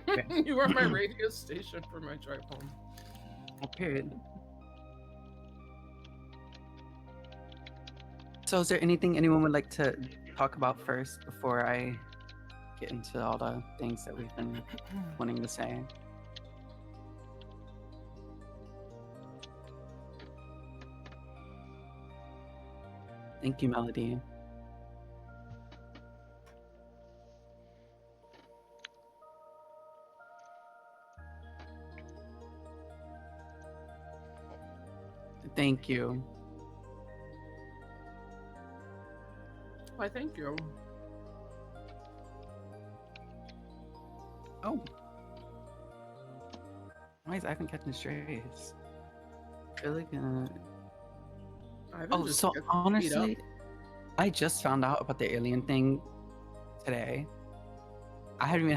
Okay. You are my radio station for my drive home. Oh, period. So is there anything anyone would like to talk about first before I get into all the things that we've been wanting to say? Thank you, Melody. Thank you. Why, thank you. Oh. Why is Ivan catching strays? Really gonna... Oh, so honestly, I just found out about the alien thing today. I haven't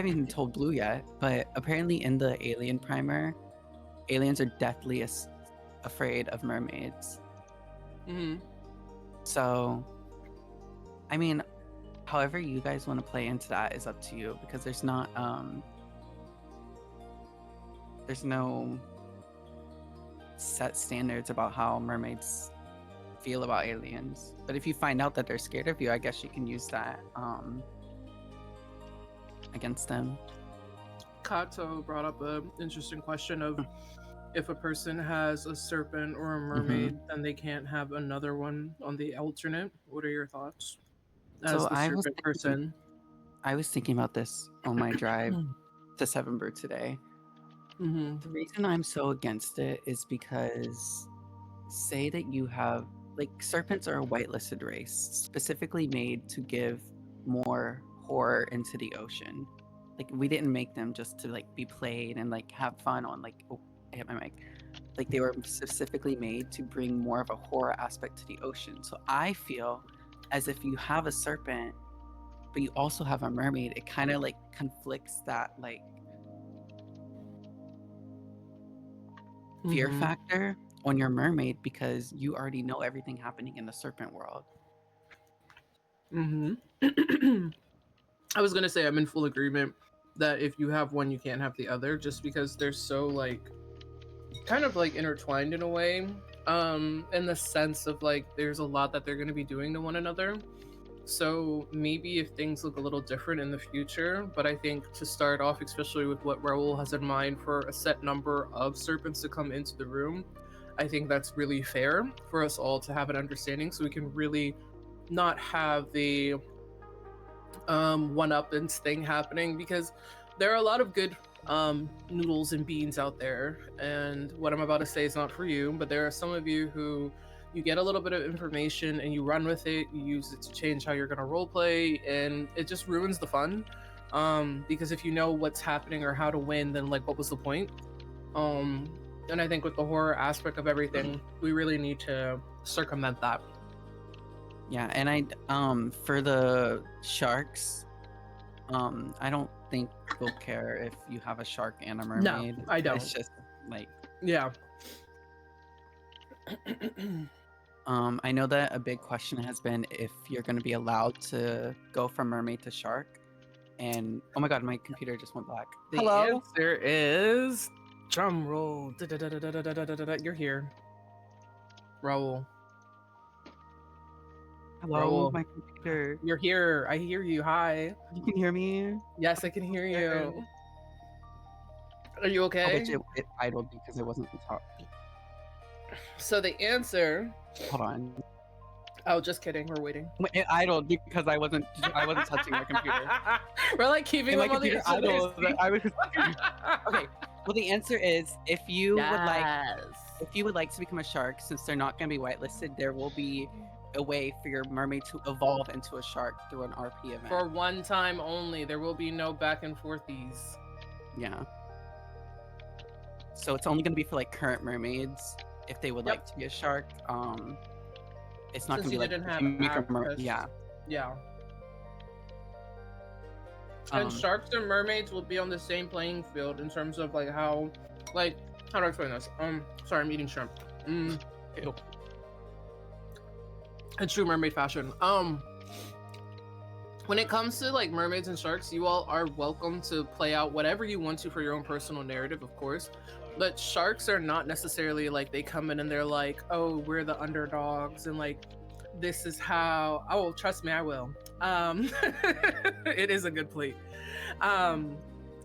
even told Blue yet, but apparently in the alien primer, aliens are deathly afraid of mermaids. Mm-hmm. So, I mean, however you guys want to play into that is up to you, because there's not there's no set standards about how mermaids feel about aliens. But if you find out that they're scared of you, I guess you can use that against them. Kato brought up an interesting question of if a person has a serpent or a mermaid, then they can't have another one on the alternate. What are your thoughts as So the serpent person? I was thinking about this on my drive to Seven Bird today. Mm-hmm. The reason I'm so against it is because say that you have, like, serpents are a whitelisted race specifically made to give more horror into the ocean. Like, we didn't make them just to like be played and like have fun on, like, oh, I hit my mic. Like, they were specifically made to bring more of a horror aspect to the ocean. So I feel as if you have a serpent but you also have a mermaid, it kind of like conflicts that like fear factor on your mermaid, because you already know everything happening in the serpent world. I was gonna say I'm in full agreement that if you have one, you can't have the other, just because they're so like kind of like intertwined in a way, in the sense of like there's a lot that they're going to be doing to one another. So maybe if things look a little different in the future, but I think to start off, especially with what Raul has in mind for a set number of serpents to come into the room, I think that's really fair for us all to have an understanding, so we can really not have the one-uppance thing happening, because there are a lot of good noodles and beans out there, and what I'm about to say is not for you, but there are some of you who you get a little bit of information and you run with it, you use it to change how you're going to roleplay, and it just ruins the fun, because if you know what's happening or how to win, then like what was the point? And I think with the horror aspect of everything, we really need to circumvent that. Yeah, and I for the sharks, I don't think we'll care if you have a shark and a mermaid. No, I don't. It's just like, yeah. I know that a big question has been if you're going to be allowed to go from mermaid to shark. And oh my god, my computer just went black. The answer is drum roll. You're here, Raul. Hello, my computer. You're here. I hear you. Hi. You can hear me? Yes, I can hear you. Are you okay? It idled because it wasn't the top. So the answer. Hold on. Oh, just kidding. We're waiting. It idled because I wasn't touching my computer. We're like keeping my computer idle. I was. Okay. Well, the answer is if you would like to become a shark, since they're not going to be whitelisted, there will be a way for your mermaid to evolve into a shark through an RP event. For one time only. There will be no back and forthies. Yeah. So it's only going to be for like current mermaids if they would like to be a shark. It's not going to be like yeah. And sharks and mermaids will be on the same playing field in terms of like how do I explain this? Sorry, I'm eating shrimp. Ew. In true mermaid fashion. when it comes to like mermaids and sharks, you all are welcome to play out whatever you want to for your own personal narrative, of course. But sharks are not necessarily like they come in and they're like, oh, we're the underdogs and like this is how. Oh, trust me, I will. It is a good plate. Um,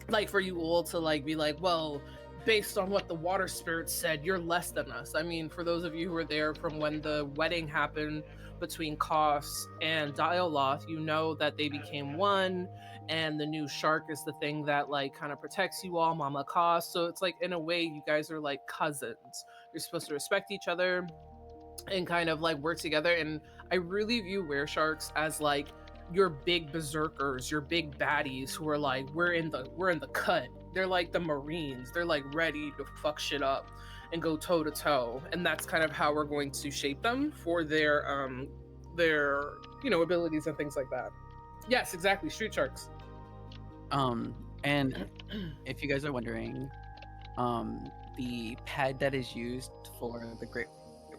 like for you all to like be like, well, based on what the water spirit said, you're less than us. I mean, for those of you who were there from when the wedding happened between Kos and Dialoth, you know that they became one, and the new shark is the thing that like kind of protects you all, Mama Kos. So it's like in a way, you guys are like cousins. You're supposed to respect each other and kind of like work together. And I really view were sharks as like your big berserkers, your big baddies who are like, we're in the cut. They're like the Marines. They're like ready to fuck shit up and go toe to toe. And that's kind of how we're going to shape them for their abilities and things like that. Yes, exactly. Street sharks. And if you guys are wondering, the pet that is used for the Great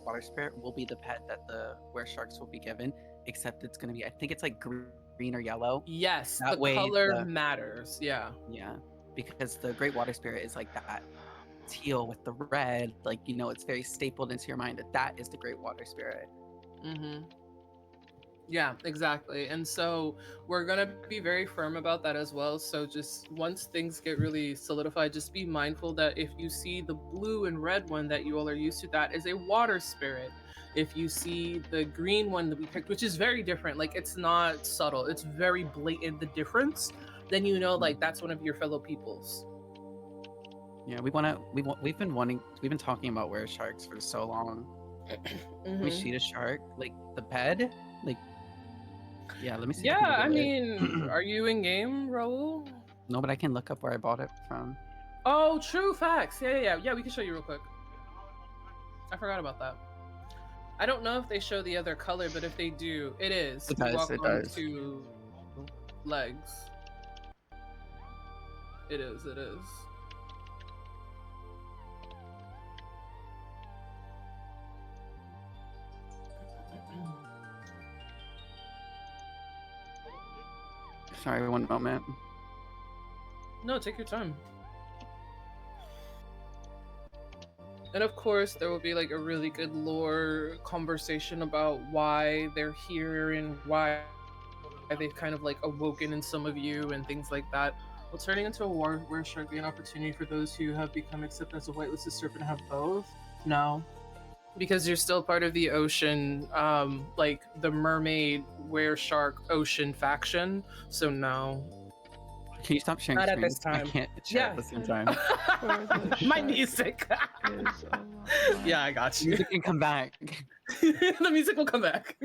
Water Spirit will be the pet that the were sharks will be given, except it's gonna be, I think it's like green or yellow. Yes, That the way, color matters. Yeah. yeah, because the Great Water Spirit is like that teal with the red, like it's very stapled into your mind that that is the Great Water Spirit. Mm-hmm. Yeah, exactly. And so we're going to be very firm about that as well. So just once things get really solidified, just be mindful that if you see the blue and red one that you all are used to, that is a water spirit. If you see the green one that we picked, which is very different, like it's not subtle, it's very blatant the difference, then you know like that's one of your fellow peoples. Yeah, we've been talking about were sharks for so long. Can we see the shark, like the bed, like. Yeah, let me see. Yeah, I mean, are you in game, Raul? No, but I can look up where I bought it from. Oh, true facts. Yeah. We can show you real quick. I forgot about that. I don't know if they show the other color, but if they do, it is. It does. Walk It on does. 2 legs. It is. It is. Sorry, one moment. No, take your time. And of course, there will be like a really good lore conversation about why they're here and why they've kind of like awoken in some of you and things like that. Will turning into a war where shark be an opportunity for those who have become accepted as a whitelisted serpent have both? No. Because you're still part of the ocean, like the mermaid were shark ocean faction. So no. Can you stop sharing Not at screen? this time. I can't share at the same time. My music. Yeah, I got you. Music can come back. The music will come back.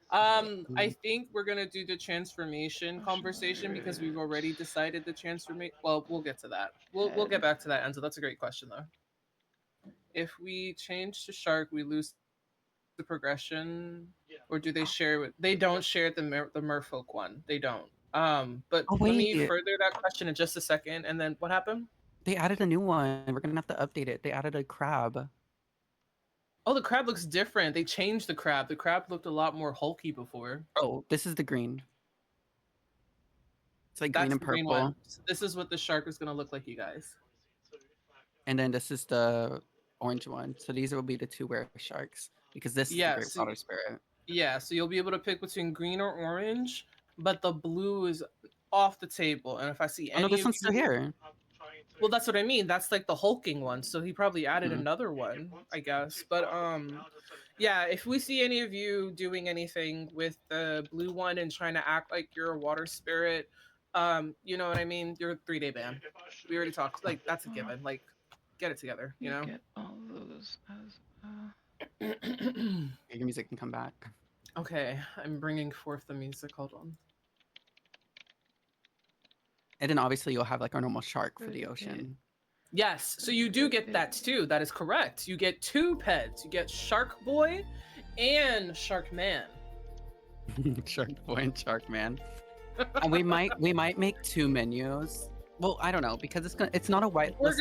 I think we're gonna do the transformation conversation because we've already decided the transformation. Well, we'll get to that. We'll get back to that, Enzo. That's a great question though. If we change to shark, we lose the progression, or do they share it? They don't share the merfolk one. They don't. But let me further that question in just a second. And then what happened? They added a new one. We're gonna have to update it. They added a crab. Oh, the crab looks different. They changed the crab. The crab looked a lot more hulky before. Oh, this is the green. It's like That's green and purple. purple. So this is what the shark is gonna look like, you guys. And then this is the orange one. So these will be the two were sharks because this is the Great Water Spirit. Yeah, so you'll be able to pick between green or orange, but the blue is off the table. And if I see any, this one's still here. Well, that's what I mean. That's like the hulking one. So he probably added another one, I guess. But yeah, if we see any of you doing anything with the blue one and trying to act like you're a water spirit, you know what I mean? You're a 3-day ban. We already talked. Like that's a given. Like, get it together. You know. Get all those as. Your music can come back. Okay, I'm bringing forth the music. Hold on. And then obviously you'll have like our normal shark for the ocean. Yes, so you do get that too. That is correct. You get 2 pets. You get Shark Boy and Shark Man. Shark Boy and Shark Man. And we might make 2 menus. Well, I don't know because it's not a white. We're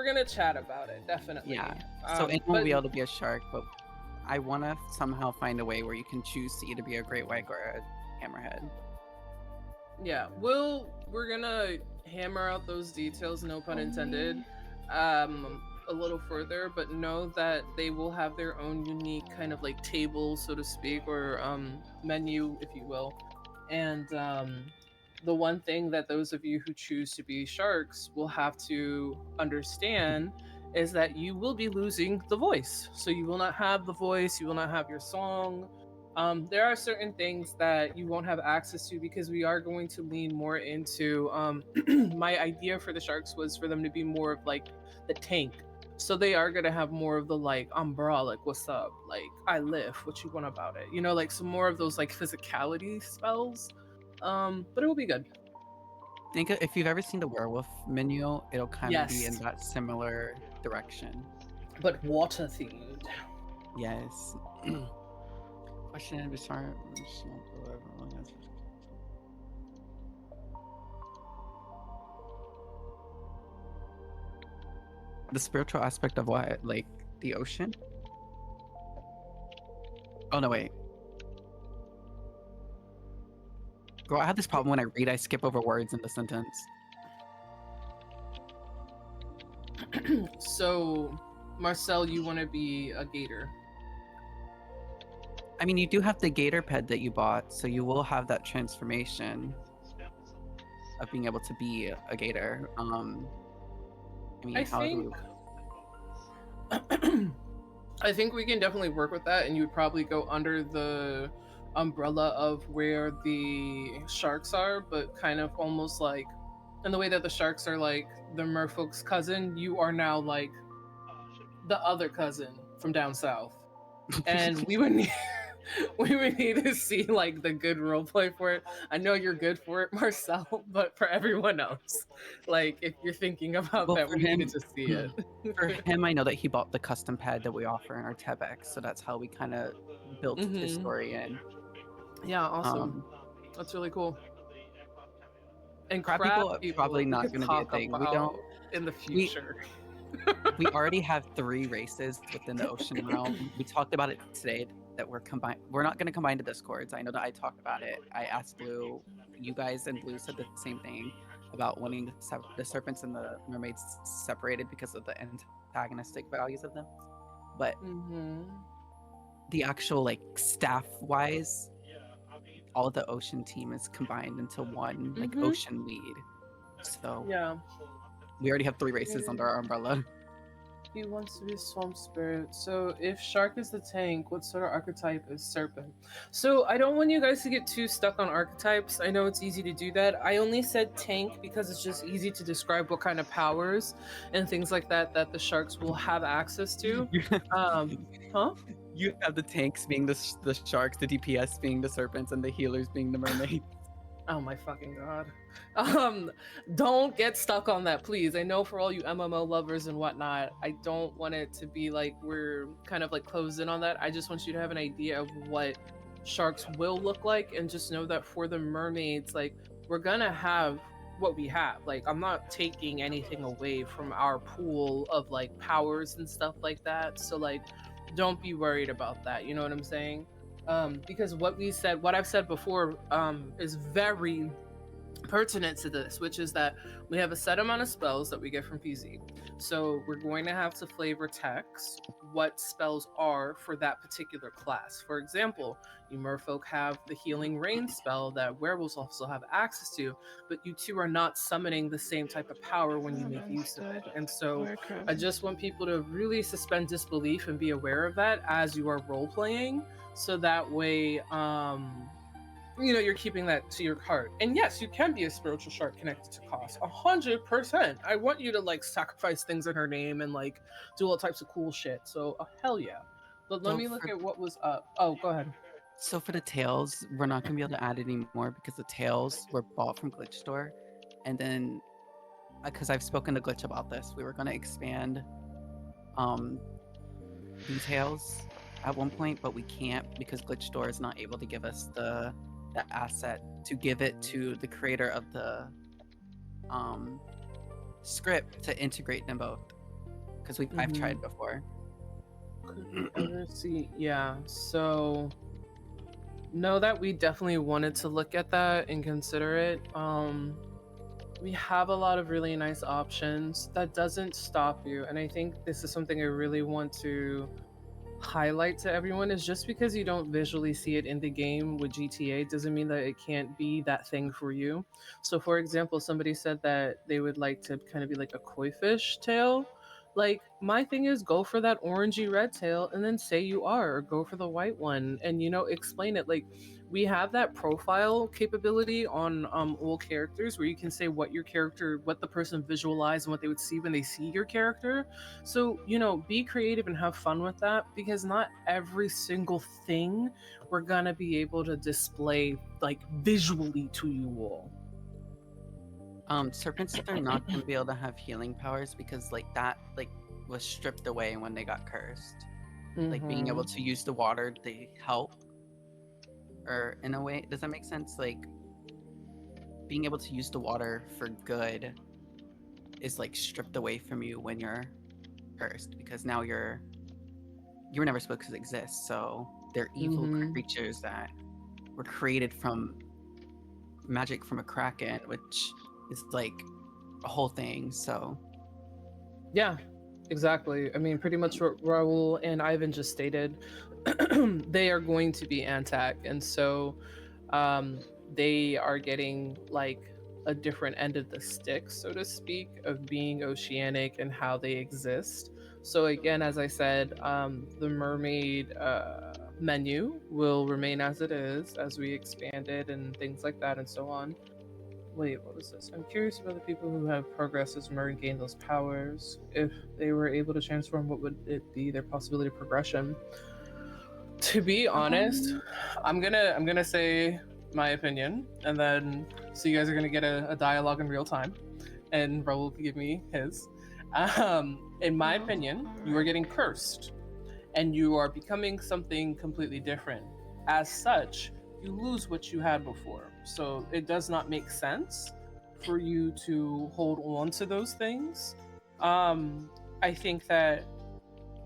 gonna chat about it definitely. Yeah. So it won't be able to be a shark, but I want to somehow find a way where you can choose to either be a great white or Hammerhead. Yeah, we're gonna hammer out those details, no pun intended, a little further, but know that they will have their own unique kind of like table, so to speak, or menu, if you will. And the one thing that those of you who choose to be sharks will have to understand is that you will be losing the voice. So you will not have the voice, you will not have your song. There are certain things that you won't have access to because we are going to lean more into. My idea for the sharks was for them to be more of like the tank. So they are gonna have more of the like umbrella, like what's up, like I lift, what you want about it, you know, like some more of those like physicality spells. But it will be good. Think if you've ever seen the werewolf menu, it'll kind of be in Yes, that similar direction. but water themed. Yes. Question: Bizarre. The spiritual aspect of what? Like the ocean? Oh no, wait. Girl, I have this problem when I read. I skip over words in the sentence. So, Marcel, you want to be a gator? I mean, you do have the gator ped that you bought, so you will have that transformation of being able to be a gator. I mean, I how do think. I think we can definitely work with that, and you would probably go under the umbrella of where the sharks are, but kind of almost like in the way that the sharks are like the merfolk's cousin, you are now like the other cousin from down south. And we would need we would need to see like the good role play for it. I know you're good for it, Marcel, but for everyone else, like if you're thinking about well that, for we needed him? to see it. For him, I know that he bought the custom pad that we offer in our Tebex, so that's how we kind of built his Hmm. story in. Yeah, awesome. Um, That's really cool. And crab crab people are people probably we not could going to be a talk thing. about in the We future. we already have 3 races within the ocean realm. We talked about it today that we're combined. We're not going to combine the discords. I know that I talked about it. I asked Blue. You guys and Blue said the same thing about wanting the serpents and the mermaids separated because of the antagonistic values of them. But Hmm. the actual like staff wise, all of the ocean team is combined into one like Hmm. ocean lead. So Yeah. we already have 3 races under our umbrella. He wants to be swamp spirit. So if shark is the tank, what sort of archetype is serpent? So I don't want you guys to get too stuck on archetypes. I know it's easy to do that. I only said tank because it's just easy to describe what kind of powers and things like that that the sharks will have access to. You have, Huh? you have the tanks being the sharks, the DPS being the serpents, and the healers being the mermaids. Oh my fucking god. Um, don't get stuck on that, please. I know for all you MMO lovers and whatnot, I don't want it to be like we're kind of like closed in on that. I just want you to have an idea of what sharks will look like, and just know that for the mermaids, like we're gonna have what we have. Like I'm not taking anything away from our pool of like powers and stuff like that. So like don't be worried about that. You know what I'm saying? Because what I've said before, is very pertinent to this, which is that we have a set amount of spells that we get from PZ. So we're going to have to flavor text what spells are for that particular class. For example, you merfolk have the healing rain spell that werewolves also have access to, but you two are not summoning the same type of power when you make use of it. Understood. And so Where crab? I just want people to really suspend disbelief and be aware of that as you are role playing, so that way you're keeping that to your heart. And yes, you can be a spiritual shark connected to cost 100%. I want you to like sacrifice things in her name and like do all types of cool shit. So hell yeah. But let So me look for at what was up. Oh, go ahead. so for the tails, we're not gonna be able to add anymore because the tails were bought from Glitch Store, and then because I've spoken to Glitch about this, we were gonna expand um details at one point, but we can't because Glitch Store is not able to give us the asset to give it to the creator of the um script to integrate them both because I've Mhm. tried before. Could we ever see? Yeah. So know that we definitely wanted to look at that and consider it. We have a lot of really nice options. That doesn't stop you, and I think this is something I really want to highlight to everyone, is just because you don't visually see it in the game with GTA doesn't mean that it can't be that thing for you. So for example, somebody said that they would like to kind of be like a koi fish tail. Like my thing is go for that orangey red tail and then say you are, or go for the white one and explain it. Like we have that profile capability on all characters where you can say what your character, what the person visualized and what they would see when they see your character. So, be creative and have fun with that, because not every single thing we're gonna be able to display like visually to you all. Serpents are not gonna be able to have healing powers because like that like was stripped away when they got cursed. Like being able Mm-hmm. to use the water, they help, or in a way, does that make sense? Like being able to use the water for good is like stripped away from you when you're cursed because now you were never supposed to exist. So they're evil Mm-hmm. creatures that were created from magic from a kraken, which is like a whole thing. So Yeah, exactly. I mean, pretty much what Raul and Ivan just stated. They are going to be antac, and so um, they are getting like a different end of the stick, so to speak, of being oceanic and how they exist. So again, as I said, the mermaid menu will remain as it is as we expand it and things like that and so on. Wait, what was this? I'm curious about the people who have progressed as mermaid gain those powers. If they were able to transform, what would it be? Their possibility of progression. To be honest, um, I'm gonna say my opinion, and then so you guys are gonna get a dialogue in real time, and Raul can give me his. In my Oh, opinion, you are alright. getting cursed, and you are becoming something completely different. As such, you lose what you had before. So it does not make sense for you to hold on to those things. I think that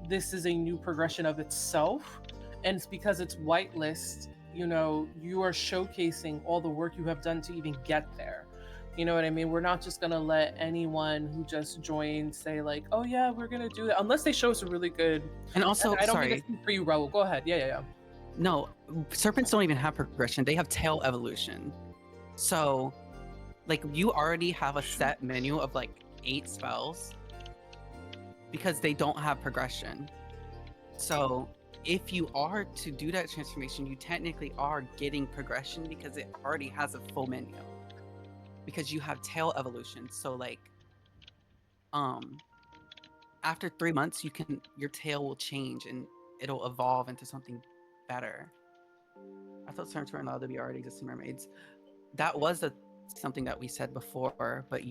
this is a new progression of itself, and it's because it's whitelist. You are showcasing all the work you have done to even get there. You know what I mean? We're not just gonna let anyone who just joined say like, "Oh yeah, we're gonna do that," unless they show us a really good. and And also, I don't mean to sorry, speak for you, Raul. Go ahead. Yeah, yeah, yeah. no, serpents don't even have progression. They have tail evolution. So, like, you already have a set menu of like 8 spells because they don't have progression. So, if you are to do that transformation, you technically are getting progression because it already has a full menu. Because you have tail evolution. So, like, um, after 3 months, your tail will change and it'll evolve into something better. I thought serpents weren't allowed to be already existing mermaids. That was something that we said before, but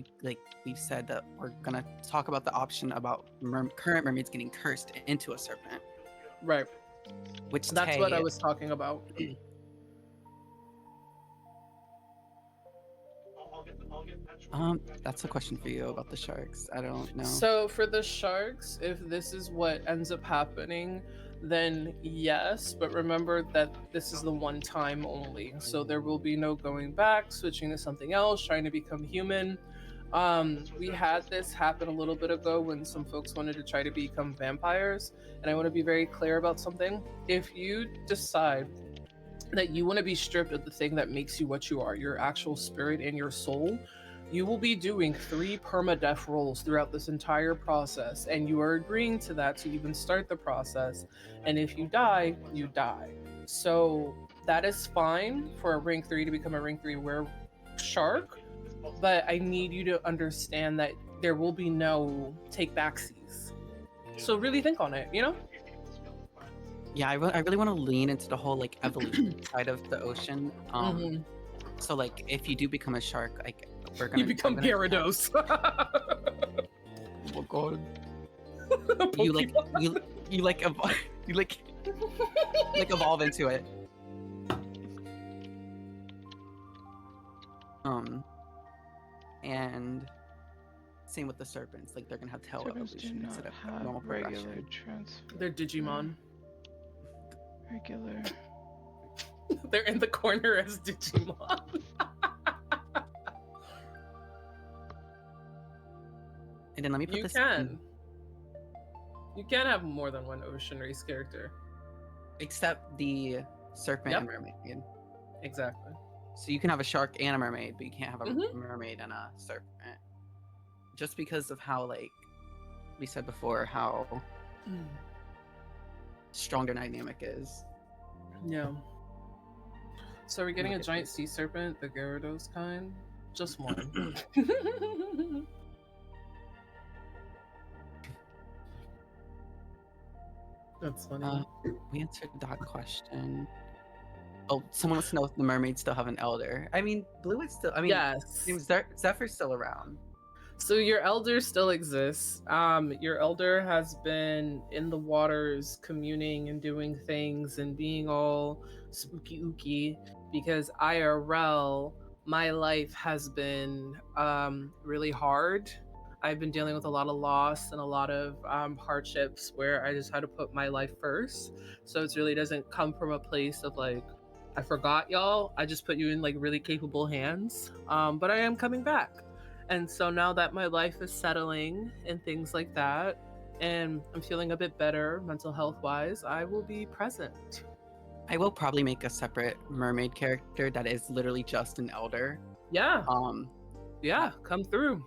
we've said that we're gonna talk about the option about current mermaids getting cursed into a serpent. Right. Which That's what I Tay, was talking about. that's a question for you about the sharks. I don't know. So for the sharks, if this is what ends up happening, then yes, but remember that this is the one time only. So there will be no going back, switching to something else, trying to become human. We had this happen a little bit ago when some folks wanted to try to become vampires, and I want to be very clear about something. If you decide that you want to be stripped of the thing that makes you what you are, your actual spirit and your soul, you will be doing 3 permadeath rolls throughout this entire process, and you are agreeing to that to even start the process. And if you die, you die. So that is fine for a rank 3 to become a rank 3 were shark, but I need you to understand that there will be no take backsies. So really think on it. Yeah, I really want to lean into the whole like evolution side of the ocean. Mm-hmm. So like if you do become a shark, like You I'm become gonna Gyarados. oh god. You like Pokemon. you like you like evolve into it. And same with the serpents. Like they're gonna have tail Serpents do evolution not instead of have normal regular progression. transfer. They're Digimon. Regular. They're in the corner as Digimon. And then let me put You this can. You can have more than one ocean race character. except the serpent and mermaid. Exactly. So you can have a shark and a mermaid, but you can't have a Mhm. mermaid and a serpent. Just because of how, like we said before, how strong their dynamic is. Yeah. So are we getting a giant sea serpent, the Gyarados kind? Just one. That's funny. We answered that question. Oh, someone wants to know if the mermaids still have an elder. I mean, Blue is still. I mean, Yes. Zephyr's still around. So your elder still exists. Your elder has been in the waters, communing and doing things and being all spooky ooky because IRL, my life has been really hard. I've been dealing with a lot of loss and a lot of hardships where I just had to put my life first. So it really doesn't come from a place of like, I forgot y'all. I just put you in like really capable hands. But I am coming back. And so now that my life is settling and things like that, and I'm feeling a bit better mental health wise, I will be present. I will probably make a separate mermaid character that is literally just an elder. Yeah. Yeah, come through.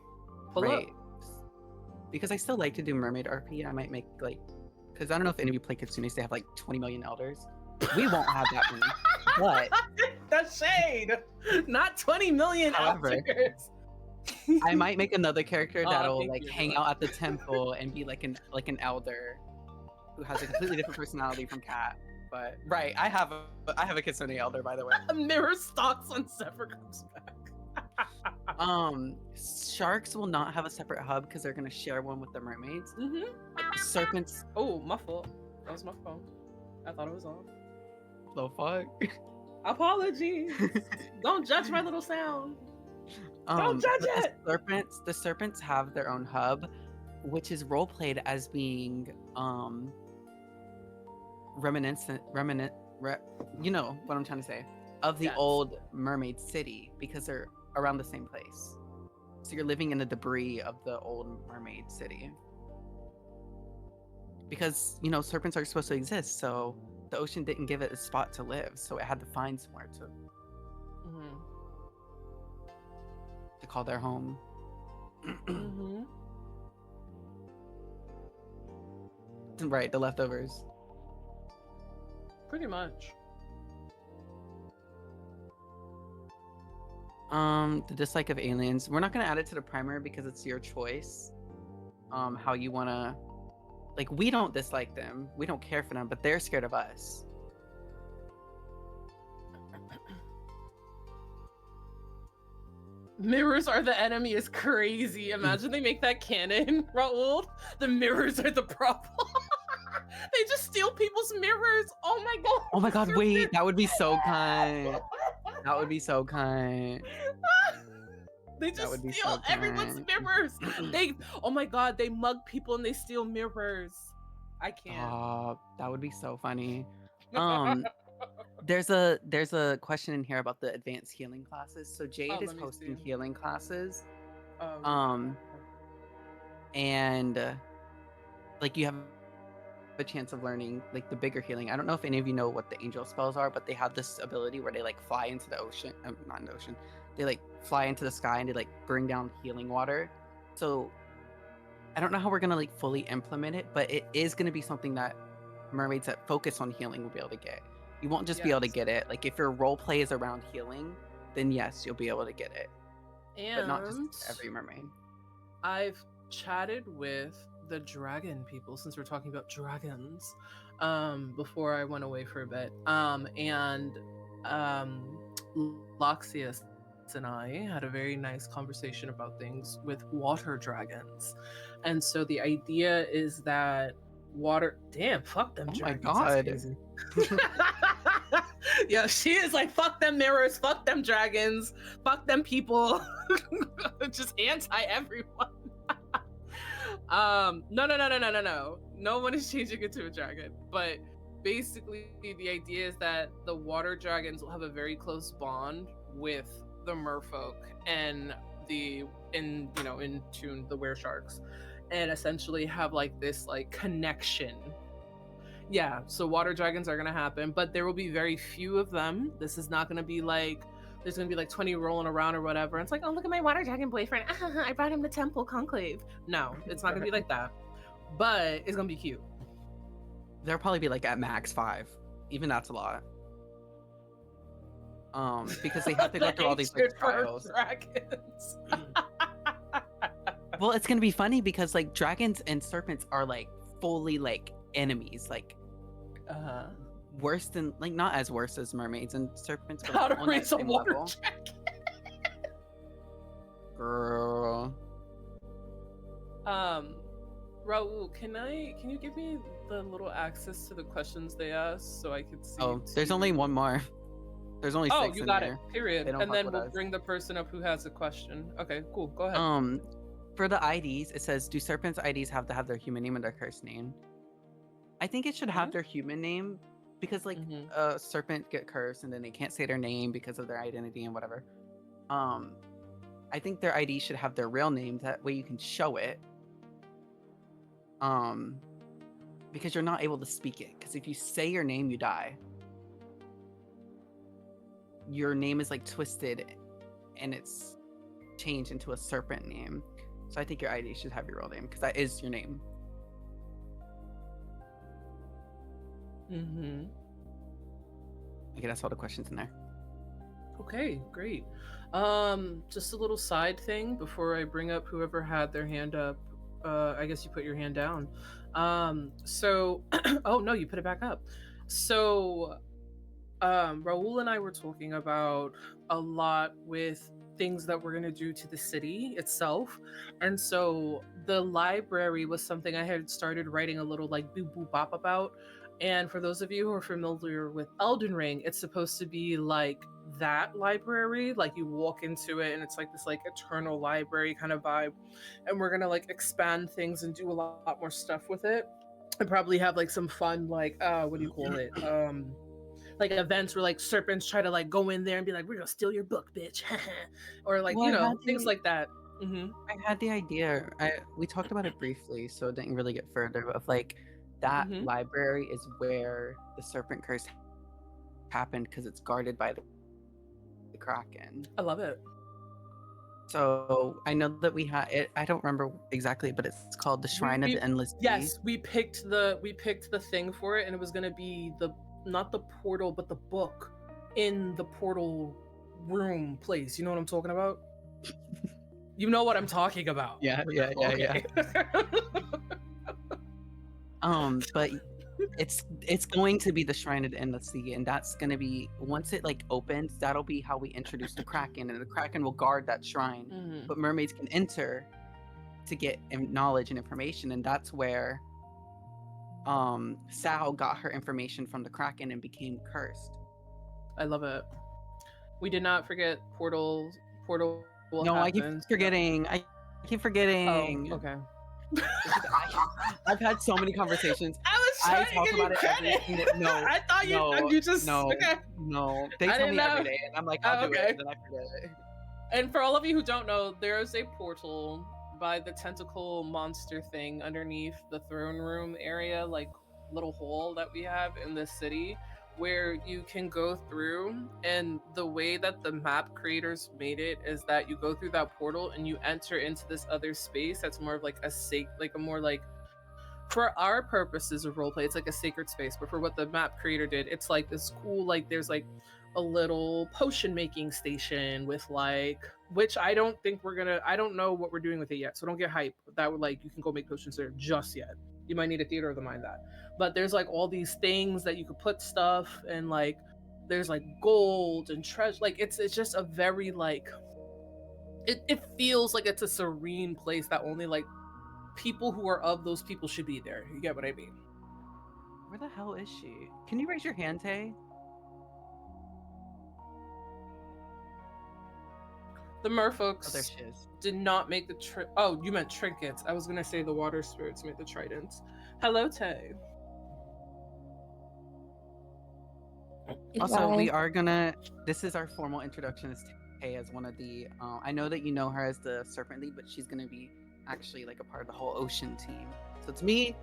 Pull up. Because I still like to do mermaid RP. I might make like, because I don't know if any of you play Kitsunes, they have like 20 million elders. We won't have that many, but that's shade. Not 20 million elders. I might make another character that'll like hang out at the temple and be like an elder who has a completely different personality from Kat. But I have a Kitsune elder, by the way. Mirror stalks when Zephyr comes back. Sharks will not have a separate hub because they're gonna share one with the mermaids. Mm-hmm. Serpents. Oh, my fault. That was my phone. I thought it was on. The fuck? Apologies. Don't judge my little sound. Don't judge it. The serpents have their own hub, which is role played as being you know what I'm trying to say, of the old mermaid city, because they're around the same place. So you're living in the debris of the old mermaid city. Because, you know, serpents are supposed to exist, so the ocean didn't give it a spot to live, so it had to find somewhere to call their home. Right, the leftovers. Pretty much. The dislike of aliens. We're not gonna add it to the primer because it's your choice. How you wanna, like, we don't dislike them. We don't care for them, but they're scared of us. Mirrors are the enemy is crazy. Imagine they make that canon, Raoul. The mirrors are the problem. They just steal people's mirrors. Oh my god. Oh my god, wait, that would be so kind. That would be so kind. They just steal everyone's mirrors. Oh my god, they mug people and they steal mirrors. I can't. That would be so funny. There's a question in here about the advanced healing classes. So Jade is hosting healing classes. And like you have a chance of learning like the bigger healing. I don't know if any of you know what the angel spells are, but they have this ability where they like fly into the ocean, not in the ocean. They like fly into the sky and they like bring down healing water. So I don't know how we're gonna like fully implement it, but it is gonna be something that mermaids that focus on healing will be able to get. You won't just be able to get it. Like if your role play is around healing, then yes, you'll be able to get it. But not just every mermaid. I've chatted with the dragon people, since we're talking about dragons, before I went away for a bit. And Loxius and I had a very nice conversation about things with water dragons. And so the idea is that fuck them dragons. Oh my god. Yeah, she is like, fuck them mirrors, fuck them dragons, fuck them people. Just anti everyone. No one is changing into a dragon, but basically the idea is that the water dragons will have a very close bond with the merfolk and in tune the were sharks, and essentially have like this like connection. Yeah, so water dragons are gonna happen, but there will be very few of them. This is not gonna be like there's gonna be like 20 rolling around or whatever. It's like, oh, look at my water dragon boyfriend. I brought him to Temple Conclave. No, it's not gonna be like that. But it's gonna be cute. There'll probably be like at max 5. Even that's a lot. Because they have to go through all these like Hatred for trials. dragons. Well, it's gonna be funny because like dragons and serpents are like fully like enemies, like worse than like not as worse as mermaids and serpents. But How to on that raise a same water level. dragon. Girl. Raul, can you give me the little access to the questions they asked so I can see? Oh, there's only one more. There's only 6 you in got there. it. Period. They don't And fuck then with we'll us. bring the person up who has a question. Okay, cool. Go ahead. For the IDs, it says, do serpents' IDs have to have their human name and their curse name? I think it should have their human name because like a serpent get cursed and then they can't say their name because of their identity and whatever. I think their ID should have their real name. That way you can show it. Because you're not able to speak it. Because if you say your name, you die. Your name is like twisted and it's changed into a serpent name. So I think your ID should have your real name because that is your name. Okay, that's all the questions in there. Okay, great. Just a little side thing before I bring up whoever had their hand up. I guess you put your hand down. So oh no, you put it back up. So Raul and I were talking about a lot with things that we're going to do to the city itself. And so the library was something I had started writing a little like boop boop bop about. And for those of you who are familiar with Elden Ring, it's supposed to be like that library. Like you walk into it and it's like this like eternal library kind of vibe. And we're going to like expand things and do a lot more stuff with it. And probably have like some fun like what do you call it? Like events where like serpents try to like go in there and be like, we're gonna steal your book, bitch. Or like, Well, things like that. I had the idea. We talked about it briefly, so it didn't really get further. Of like that library is where the serpent curse happened because it's guarded by the Kraken. I love it. So I know that we had it. I don't remember exactly, but it's called the Shrine of the Endless Sea. Yes, we picked the thing for it, and it was gonna be not the portal, but the book in the portal room place. You know what I'm talking about? You know what I'm talking about. Yeah. But it's going to be the Shrine of the Endless Sea, and that's gonna be once it like opens, that'll be how we introduce the Kraken, and the Kraken will guard that shrine. But mermaids can enter to get knowledge and information, and that's where Sal got her information from the Kraken and became cursed. I love it. We did not forget portal. No, I keep forgetting. Oh, okay. I've had so many conversations. I talk about it every No, I thought you just okay. No. They tell me every day, and I'm like, I'll do it, and then I forget it. And for all of you who don't know, there is a portal by the tentacle monster thing underneath the throne room area, like little hole that we have in this city, where you can go through. And the way that the map creators made it is that you go through that portal and you enter into this other space that's more of like a more like, for our purposes of roleplay, it's like a sacred space. But for what the map creator did, it's like this cool, like there's like a little potion making station with like, which I don't know what we're doing with it yet, so don't get hype that would like you can go make potions there just yet. You might need a theater of the mind that. But there's like all these things that you could put stuff, and like there's like gold and treasure. Like it's just a very like it feels like it's a serene place that only like people who are of those people should be there. You get what I mean? Where the hell is she? Can you raise your hand, Tay? The merfolks there she is. did not make the oh, you meant trinkets. I was gonna say the water spirits made the tridents. Hello, Tay. Also, we Bye. are gonna. This is our formal introduction as Tay as one of the. I know that you know her as the Serpent Lead, but she's gonna be actually like a part of the whole Ocean team. So it's me,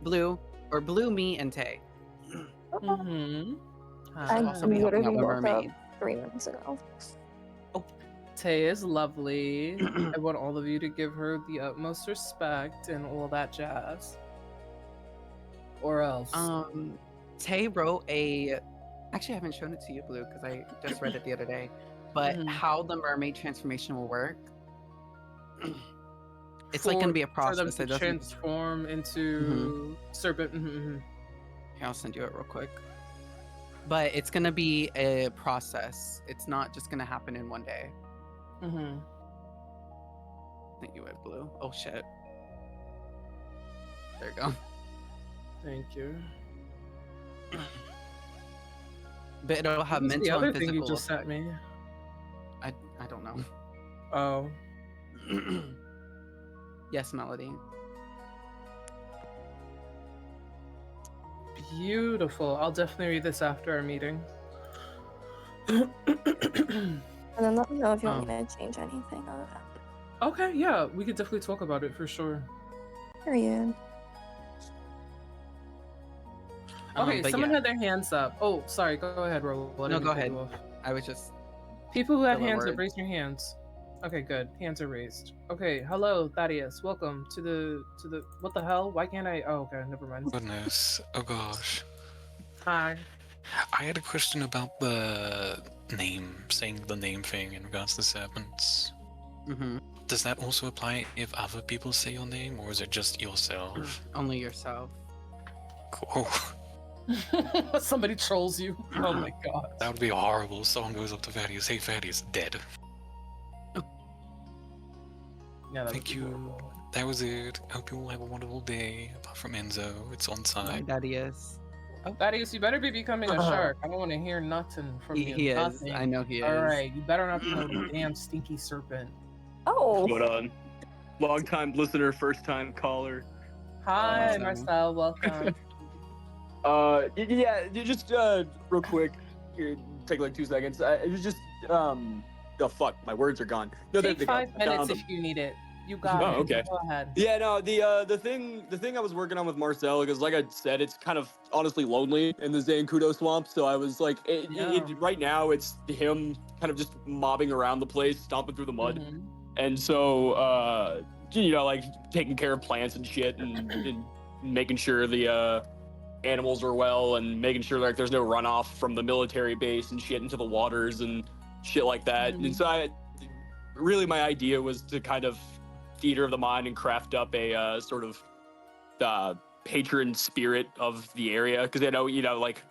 Blue, or Blue, me, and Tay. Mm-hmm. She'll I also be helping out literally with woke up Mermaid. 3 minutes ago. Tay is lovely. I want all of you to give her the utmost respect and all that jazz. Or else. Tay wrote a. Actually, I haven't shown it to you, Blue, because I just read it the other day. But Mhm. how the mermaid transformation will work. It's like going to be a for them process. to It doesn't. transform into serpent. Here, I'll send you it real quick. But it's going to be a process. It's not just going to happen in one day. Mm-hmm. Thank you, Blue. Oh shit. There you go. Thank you. But it'll have What's the mental other and thing physical. you just sent me? I don't know. Oh. Yes, Melody. Beautiful. I'll definitely read this after our meeting. And then let me know if you want Um, me to change anything on that. Okay, yeah, we could definitely talk about it for sure. Period. Okay, but someone yeah. had their hands up. Oh, sorry, go ahead, Ro. No, go ahead. I was just. People who had filler hands up, words. raise your hands. Okay, good. Hands are raised. Okay, hello, Thaddeus. Welcome to the what the hell? Why can't I? Oh, okay, never mind. Goodness. Oh gosh. Hi. I had a question about the name, saying the name thing in regards to serpents. Mm-hmm. Does that also apply if other people say your name, or is it just yourself? Only yourself. Cool. Somebody trolls you. Oh my god. That would be horrible. Someone goes up to Thaddeus, hey Thaddeus, dead. Yeah, that Thank would be you. horrible. That was it. Hope you all have a wonderful day. Apart from Enzo, it's on Bye, site. Thaddeus. Thaddeus, you better be becoming a shark. I don't want to hear nothing from you. He is. Nothing. I know he is. All right, you better not be no damn stinky serpent. Oh, What's going on? Long time listener, first time caller. Hi, Awesome. Marcel. Welcome. Yeah, just real quick, take like 2 seconds. It was just the fuck, my words are gone. No, there Take they go. 5 minutes Um, if you need it. You got Oh, it. okay. Go ahead. Yeah, no, the thing I was working on with Marcel, because like I said, it's kind of honestly lonely in the Zancudo swamp. So I was like, Yeah. right now it's him kind of just mobbing around the place, stomping through the mud, Mhm. and so like taking care of plants and shit, and making sure the animals are well, and making sure like there's no runoff from the military base and shit into the waters and shit like that. Mhm. And so really my idea was to kind of theater of the mind and craft up a sort of patron spirit of the area, because I know like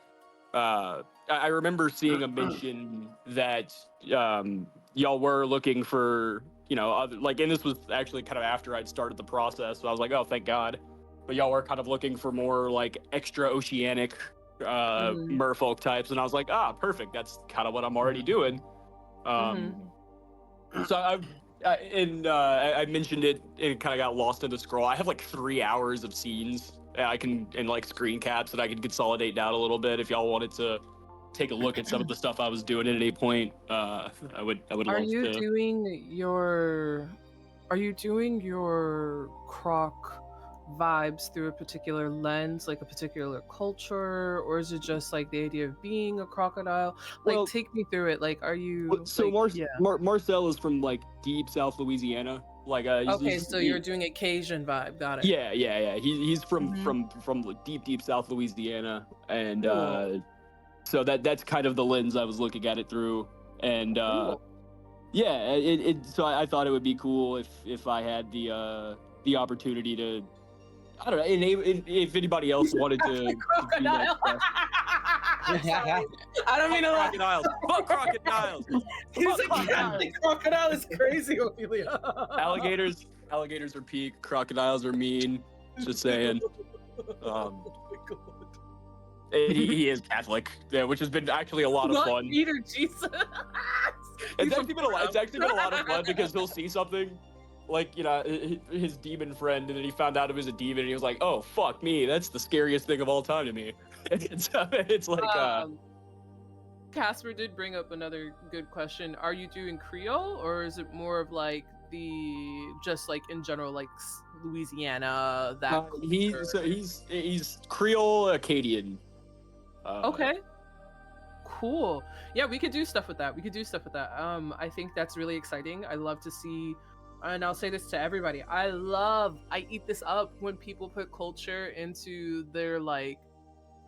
I remember seeing a mention that y'all were looking for other, like, and this was actually kind of after I'd started the process, so I was like, oh, thank God. But y'all were kind of looking for more like extra oceanic merfolk types, and I was like, perfect, that's kind of what I'm already doing. So I mentioned it, and it kind of got lost in the scroll. I have like 3 hours of scenes I can, and like screen caps that I can consolidate down a little bit. If y'all wanted to take a look at some of the stuff I was doing at any point, I would Are love you to. doing your croc vibes through a particular lens, like a particular culture, or is it just like the idea of being a crocodile? Like, Well, take me through it. Like, are you So like, Marcel is from like deep South Louisiana. Like okay, so you're doing a Cajun vibe. Got it. Yeah. He's from Mhm. from deep South Louisiana, and Cool. so that's kind of the lens I was looking at it through, and Cool. yeah, so I thought it would be cool if I had the opportunity to, I don't know, if anybody else wanted to do that Crocodile. stuff. I'm sorry. I don't mean to laugh. Crocodiles. Fuck crocodiles. He's Fuck like, crocodiles. Catholic crocodile is crazy, Ophelia. Alligators are peak. Crocodiles are mean. Just saying. Oh my God. He is Catholic, yeah, which has been actually a lot of Not fun. Peter, Jesus. It's actually been a lot of fun, because he'll see something like, his demon friend, and then he found out it was a demon, and he was like, oh, fuck me, that's the scariest thing of all time to me. It's like Casper did bring up another good question. Are you doing Creole, or is it more of like the just like in general, like Louisiana? That culture? He's Creole Acadian. Okay. Cool. Yeah, we could do stuff with that. I think that's really exciting. I love to see, and I'll say this to everybody. I eat this up when people put culture into their like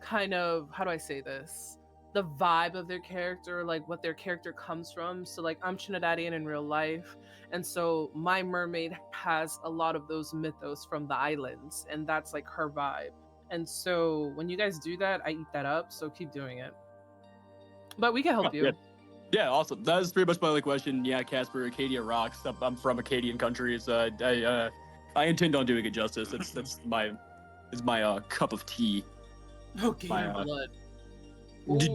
kind of, how do I say this? The vibe of their character, like what their character comes from. So like I'm Trinidadian in real life, and so my mermaid has a lot of those mythos from the islands, and that's like her vibe. And so when you guys do that, I eat that up. So keep doing it. But we can help you. Yeah, awesome. That was pretty much my only question. Yeah, Casper, Acadia rocks. I'm from Acadian country, so I intend on doing it justice. That's my cup of tea. Oh, gator My, blood.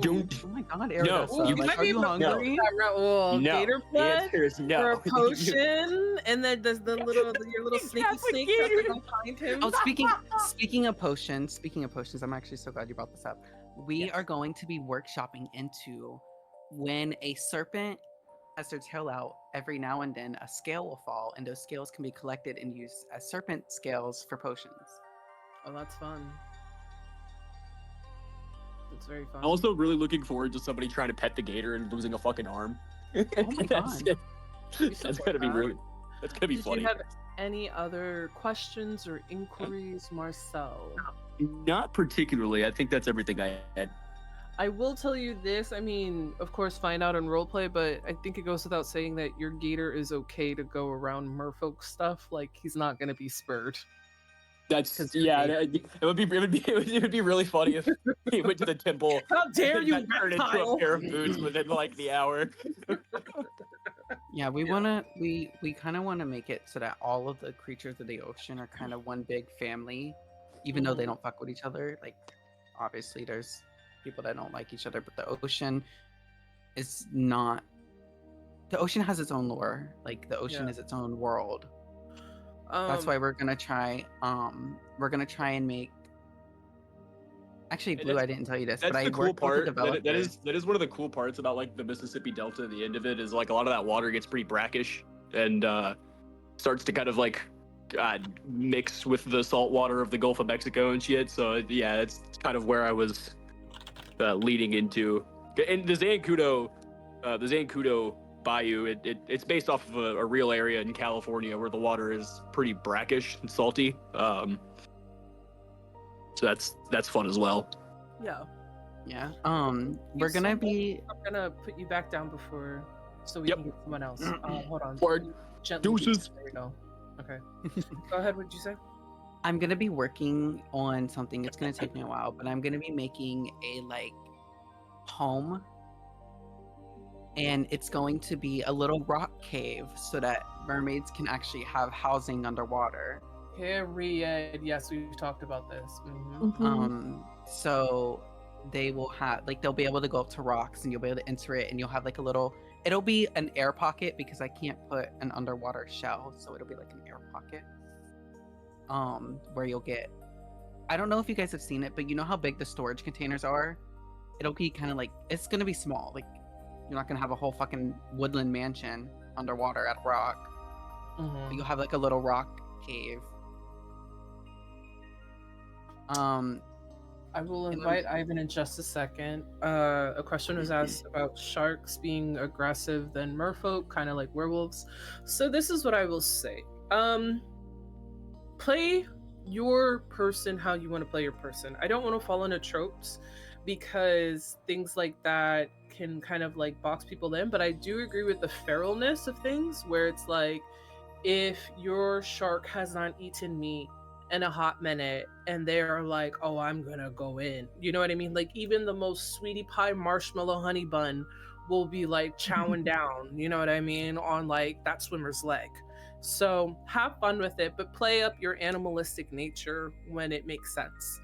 Don't. Oh my god, No, Aradessa. you Like, might are be you able to hungry? No. Gator The blood answer is or no. a potion, and then there's the little your little sneaky Catholic snake has to gator. go find him. Oh, speaking of potions, I'm actually so glad you brought this up. We are going to be workshopping into when a serpent has their tail out, every now and then a scale will fall, and those scales can be collected and used as serpent scales for potions. Oh, that's fun. It's very fun. I'm also really looking forward to somebody trying to pet the gator and losing a fucking arm. Oh my That's, god. that's gonna be really. That's gonna be Did funny. you have any other questions or inquiries, Marcel? Not particularly. I think that's everything I had. I will tell you this. I mean, of course, find out in roleplay, but I think it goes without saying that your gator is okay to go around merfolk stuff. Like, he's not going to be spurred. That's 'Cause yeah. you're It would be really funny if he went to the temple. How dare and you, got turned into reptile! a pair of boots within like the hour. Yeah, we kind of want to make it so that all of the creatures of the ocean are kind of one big family, even though they don't fuck with each other. Like, obviously, there's people that don't like each other, but the ocean is not. The ocean has its own lore. Like, the ocean Yeah. is its own world. That's why we're gonna try. We're gonna try and make. Actually, And Blue, I didn't tell you this, That's but I the cool worked with the part. That is developers. one of the cool parts about like the Mississippi Delta at the end of it is like a lot of that water gets pretty brackish and starts to kind of like mix with the salt water of the Gulf of Mexico and shit. So yeah, it's kind of where I was leading into. And the Zancudo Bayou, it's based off of a real area in California where the water is pretty brackish and salty. So that's fun as well. Yeah. Yeah. Thank We're you so gonna much. be. I'm gonna put you back down before, so we Yep. can get someone else. Hold on. Word. Gently. Deuces. There we go. Okay. Go ahead. What'd you say? I'm gonna be working on something. It's gonna take me a while, but I'm gonna be making a like home, and it's going to be a little rock cave so that mermaids can actually have housing underwater. Period. Yes, we've talked about this. Mhm. So they will have like they'll be able to go up to rocks, and you'll be able to enter it, and you'll have like a little. It'll be an air pocket because I can't put an underwater shell, so it'll be like an air pocket. Where you'll get. I don't know if you guys have seen it, but you know how big the storage containers are? It'll be kind of like it's gonna be small. Like you're not gonna have a whole fucking woodland mansion underwater at a rock. But you'll have like a little rock cave. I will invite Ivan in just a second. A question was asked about sharks being aggressive than merfolk, kind of like werewolves. So this is what I will say. Play your person how you want to play your person. I don't want to fall into tropes because things like that can kind of like box people in, but I do agree with the feralness of things where it's like if your shark has not eaten meat in a hot minute and they're like, oh, I'm gonna go in, you know what I mean? Like even the most sweetie pie marshmallow honey bun will be like chowing down, you know what I mean, on like that swimmer's leg. So have fun with it, but play up your animalistic nature when it makes sense.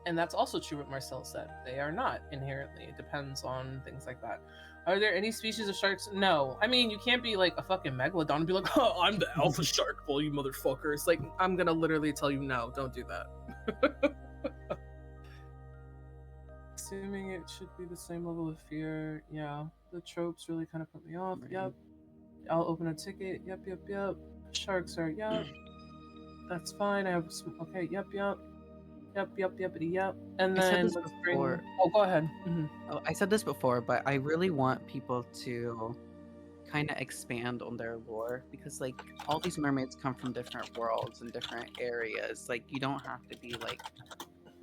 And that's also true what Marcel said. They are not inherently. It depends on things like that. Are there any species of sharks? No. I mean, you can't be like a fucking megalodon and be like, oh, I'm the alpha shark for you motherfuckers. Like, I'm gonna literally tell you no, don't do that. assuming it should be the same level of fear. Yeah, the tropes really kind of put me off. Right. Yep. I'll open a ticket. Yep. Sharks are, yep. That's fine. I have some, okay, yep. And I said then this let's bring. before. Oh, go ahead. Oh, I said this before, but I really want people to kind of expand on their lore because, like, all these mermaids come from different worlds and different areas. Like, you don't have to be like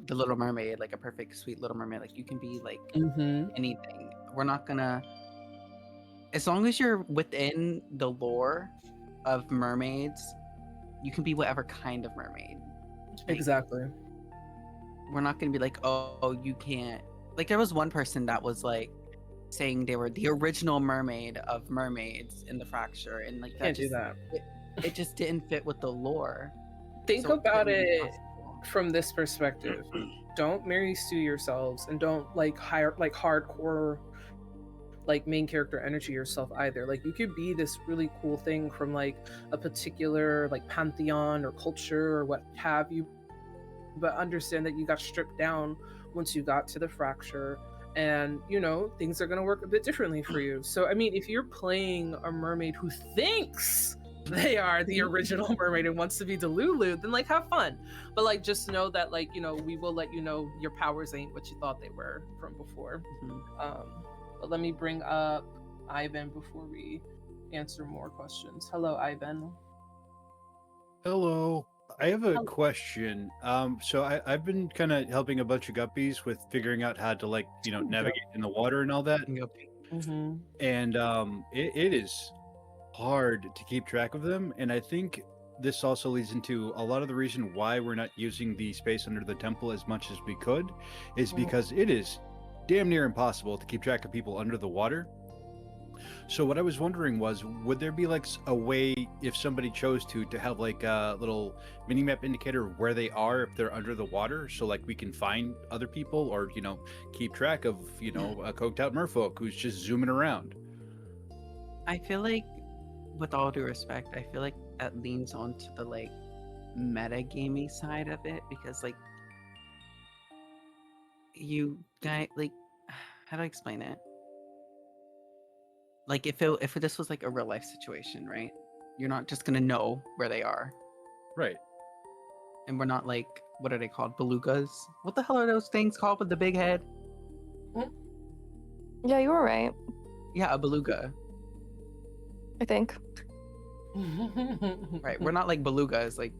the Little Mermaid, like a perfect sweet Little Mermaid. Like, you can be like anything. We're not gonna, as long as you're within the lore of mermaids, you can be whatever kind of mermaid. Like, Exactly. we're not gonna be like, oh, you can't. Like, there was one person that was like saying they were the original mermaid of mermaids in the fracture, and like that Can't do just that. it just didn't fit with the lore. Think So about couldn't be it possible. from this perspective. Don't Mary Sue yourselves, and don't like hire like hardcore like main character energy yourself either. Like, you could be this really cool thing from like a particular like pantheon or culture or what have you, but understand that you got stripped down once you got to the fracture, and you know things are going to work a bit differently for you. So I mean, if you're playing a mermaid who thinks they are the original mermaid and wants to be Delulu, then like have fun, but like just know that, like, you know, we will let you know your powers ain't what you thought they were from before. But let me bring up Ivan before we answer more questions. Hello, Ivan. Hello. I have a Hello. question. So I've been kind of helping a bunch of guppies with figuring out how to, like, you know, navigate in the water and all that. And it is hard to keep track of them. And I think this also leads into a lot of the reason why we're not using the space under the temple as much as we could, is because it is damn near impossible to keep track of people under the water. So what I was wondering was, would there be like a way, if somebody chose to have like a little mini map indicator where they are if they're under the water, so like we can find other people, or, you know, keep track of, you know, a coked out merfolk who's just zooming around? I feel like, with all due respect, I feel like that leans onto the like metagamey side of it, because like you guys, like, how do I explain it? Like, if this was like a real life situation, right? You're not just gonna know where they are, Right. and we're not like, what are they called, belugas? What the hell are those things called with the big head? Yeah, you were right, Yeah, a beluga. I think. Right, we're not like belugas. Like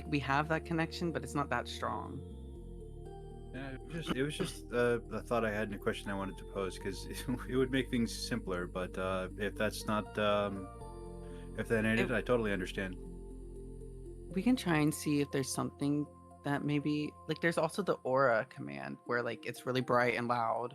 we have that connection, but it's not that strong. It was just a thought I had and a question I wanted to pose, because it would make things simpler. But if that's not, if that ain't it, I totally understand. We can try and see if there's something that maybe, like, there's also the aura command where like it's really bright and loud.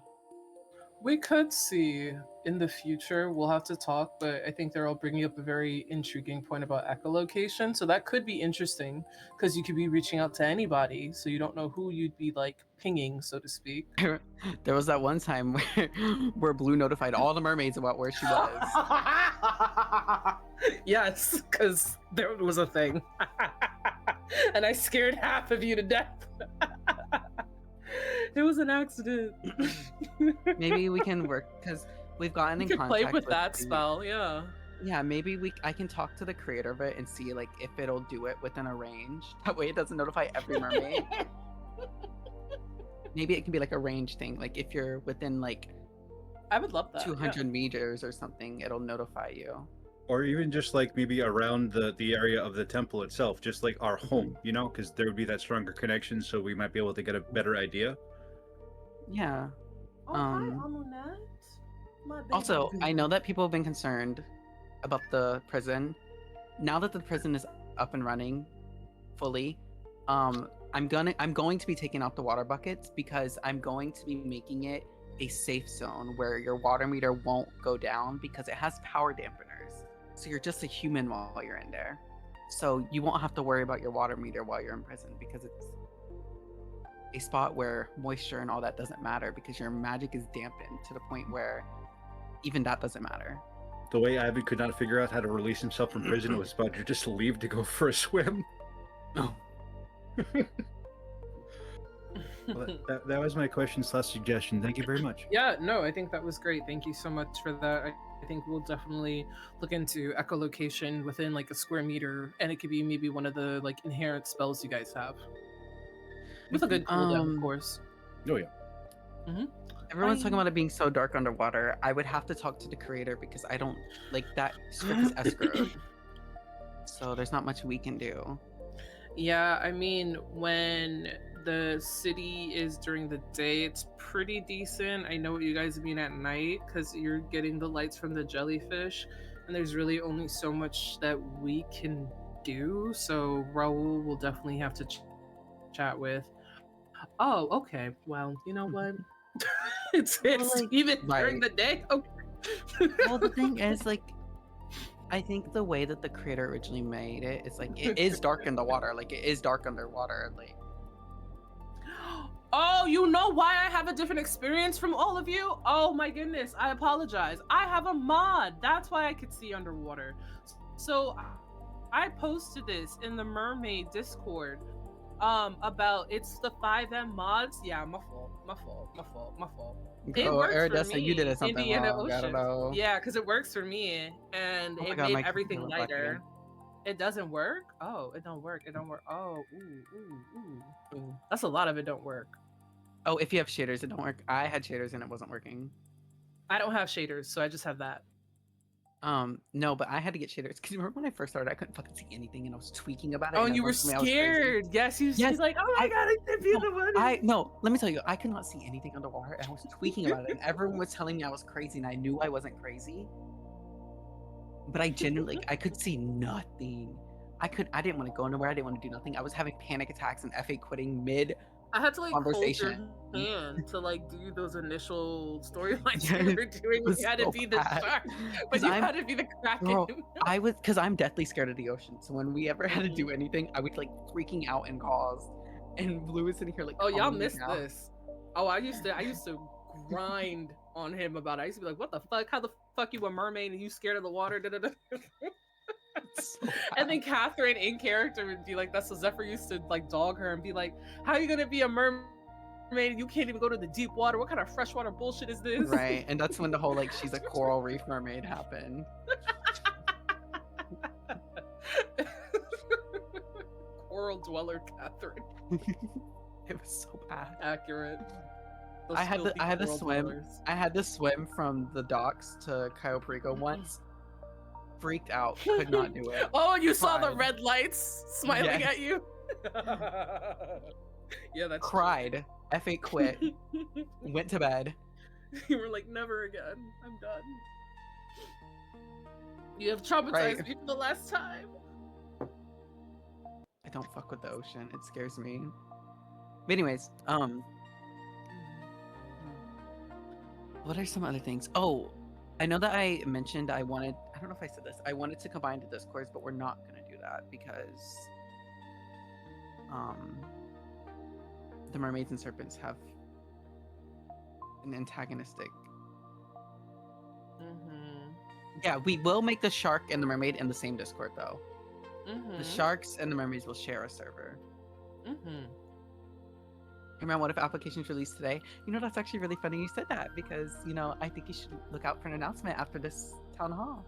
We could see in the future. We'll have to talk, but I think they're all bringing up a very intriguing point about echolocation. So that could be interesting, because you could be reaching out to anybody, so you don't know who you'd be like pinging, so to speak. There was that one time where Blue notified all the mermaids about where she was. Yes, because there was a thing. And I scared half of you to death. It was an accident. Maybe we can work, because we've gotten in You could contact play with that the- spell, yeah. Yeah, maybe I can talk to the creator of it and see like if it'll do it within a range. That way it doesn't notify every mermaid. Maybe it can be like a range thing. Like if you're within like I would love that. 200 meters or something, it'll notify you. Or even just like maybe around the area of the temple itself, just like our home, you know, because there would be that stronger connection, so we might be able to get a better idea. Yeah. Oh, hi, Amunet. My baby. Also, I know that people have been concerned about the prison. Now that the prison is up and running fully, I'm going to be taking out the water buckets, because I'm going to be making it a safe zone where your water meter won't go down, because it has power dampeners. So you're just a human while you're in there. So you won't have to worry about your water meter while you're in prison, because it's a spot where moisture and all that doesn't matter, because your magic is dampened to the point where even that doesn't matter. The way Ivan could not figure out how to release himself from prison was about to just leave to go for a swim. Oh. Well, that was my question / suggestion. Thank you very much. Yeah, no, I think that was great. Thank you so much for that. I think we'll definitely look into echolocation within like a square meter, and it could be maybe one of the like inherent spells you guys have, with a good cooldown, of course. Oh yeah. Everyone's talking about it being so dark underwater. I would have to talk to the creator because I don't like that script is escrowed. So there's not much we can do. Yeah, I mean, when the city is during the day, it's pretty decent. I know what you guys mean at night because you're getting the lights from the jellyfish, and there's really only so much that we can do. So Raul will definitely have to chat with. Oh, okay. Well, you know what? it's like, even during the day. Okay. Well, the thing is, like, I think the way that the creator originally made it is like it is dark in the water, like it is dark underwater, like. Oh, you know why I have a different experience from all of you? Oh my goodness, I apologize. I have a mod. That's why I could see underwater. So I posted this in the Mermaid Discord about it's the fiveM mods. Yeah, my fault. It works for me. You did it something Indiana wrong. I don't Ocean. know. Yeah, because it works for me, and Oh my it God, made everything computer went black lighter. again. It doesn't work? Oh, it don't work. It don't work. Oh, ooh. That's a lot of it don't work. Oh, if you have shaders, it don't work. I had shaders and it wasn't working. I don't have shaders, so I just have that. No, but I had to get shaders because remember when I first started, I couldn't fucking see anything and I was tweaking about it. Oh, and you were scared. Yes, you was like, oh my God, I can't be the one. No, let me tell you, I could not see anything underwater and I was tweaking about it and everyone was telling me I was crazy and I knew I wasn't crazy. But I genuinely, I could see nothing. I didn't want to go nowhere. I didn't want to do nothing. I was having panic attacks and FA quitting mid I had to like conversation. hold your hand to like do those initial storylines you were doing. You had to be the shark, but you had to be the Kraken. Girl, because I'm deathly scared of the ocean. So when we ever had to do anything, I would like freaking out and cause. And Blue is sitting here like, oh, y'all missed this. Oh, I used to grind on him about it. I used to be like, what the fuck? How the fuck you a mermaid and you scared of the water? So and then Catherine in character would be like, that's what Zephyr used to like dog her and be like, how are you gonna be a mermaid and you can't even go to the deep water? What kind of freshwater bullshit is this? Right, and that's when the whole like she's a coral reef mermaid happened. Coral dweller Catherine. It was so bad. Accurate. I had to swim from the docks to Cayo Perico once. Freaked out, could not do it. Oh, you saw the red lights smiling at you? Yeah, that's cried. F8 quit. Went to bed. You were like, never again. I'm done. You have traumatized me for the last time. I don't fuck with the ocean. It scares me. But anyways, what are some other things? Oh, I know that I mentioned I don't know if I said this. I wanted to combine the Discords, but we're not going to do that because the mermaids and serpents have an antagonistic. Yeah, we will make the shark and the mermaid in the same Discord though. The sharks and the mermaids will share a server. Remember, what if applications released today? You know, that's actually really funny you said that because, you know, I think you should look out for an announcement after this town hall.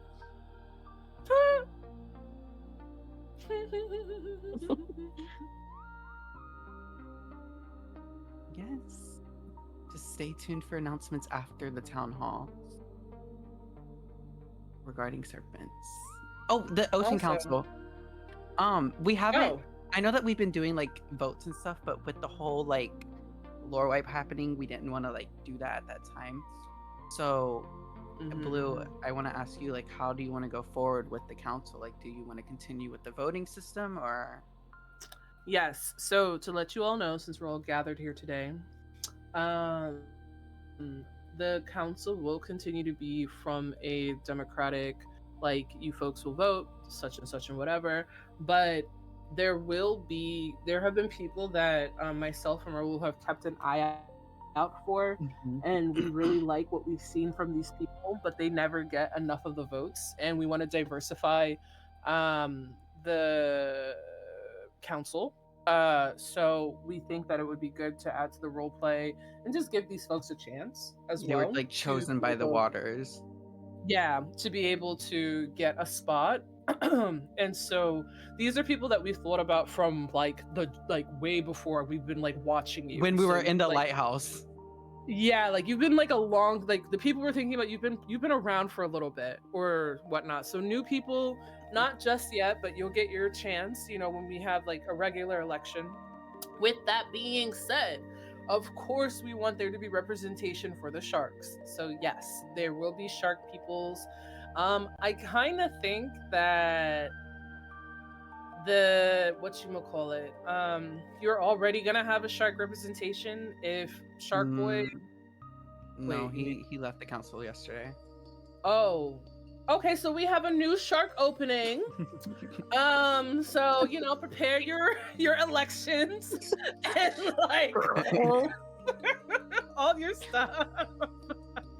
Yes. Just stay tuned for announcements after the town hall regarding serpents. Oh, the Ocean Council. We haven't. I know that we've been doing like votes and stuff, but with the whole like lore wipe happening, we didn't want to like do that at that time. So, Blue, I want to ask you like, how do you want to go forward with the council? Like, do you want to continue with the voting system or? Yes. So to let you all know, since we're all gathered here today, the council will continue to be from a democratic, like you folks will vote such and such and whatever, but there have been people that myself and Raul have kept an eye out for, and we really like what we've seen from these people, but they never get enough of the votes, and we want to diversify the council. So we think that it would be good to add to the role play and just give these folks a chance as They well. were like to chosen be by the able- waters. Yeah, to be able to get a spot. And so these are people that we've thought about from like way before we've been like watching you. When we were So, in the like, lighthouse. yeah, like you've been like like the people we're thinking about, you've been around for a little bit or whatnot. So new people, not just yet, but you'll get your chance, when we have like a regular election. With that being said, of course we want there to be representation for the sharks. So yes, there will be shark peoples. I kind of think that you're already gonna have a shark representation if Shark Boy. No, Wait, he left the council yesterday. Oh, okay. So we have a new shark opening. So prepare your elections and like all your stuff.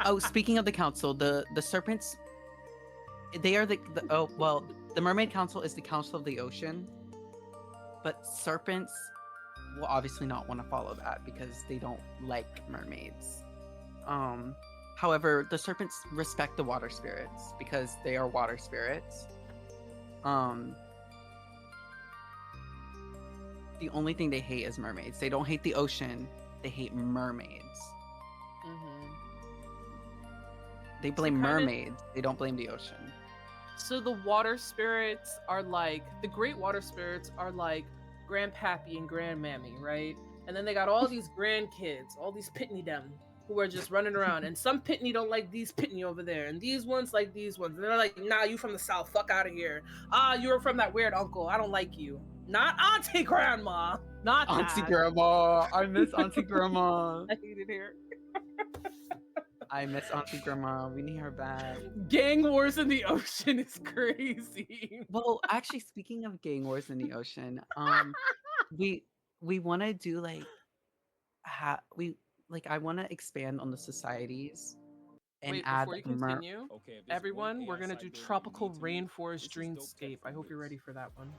Oh, speaking of the council, the serpents, they are the mermaid council is the council of the ocean, but serpents will obviously not want to follow that because they don't like mermaids. However, the serpents respect the water spirits because they are water spirits. The only thing they hate is mermaids. They don't hate the ocean. They hate mermaids. They blame mermaids. They don't blame the ocean. So the water spirits are like, the great water spirits are like Grandpappy and Grandmammy, right? And then they got all these grandkids, all these pitney them, who are just running around. And some pitney don't like these pitney over there, and these ones like these ones. And they're like, nah, you from the south, fuck out of here. You're from that weird uncle, I don't like you. Not Auntie Grandma. Not Auntie that. Grandma. I miss Auntie Grandma. I hate it here. I miss Auntie Grandma. We need her back. Gang wars in the ocean is crazy. Well, actually, speaking of gang wars in the ocean, we want to do like, I want to expand on the societies and Wait, add before you continue, everyone, we're gonna do tropical rainforest dreamscape. I hope you're ready for that one.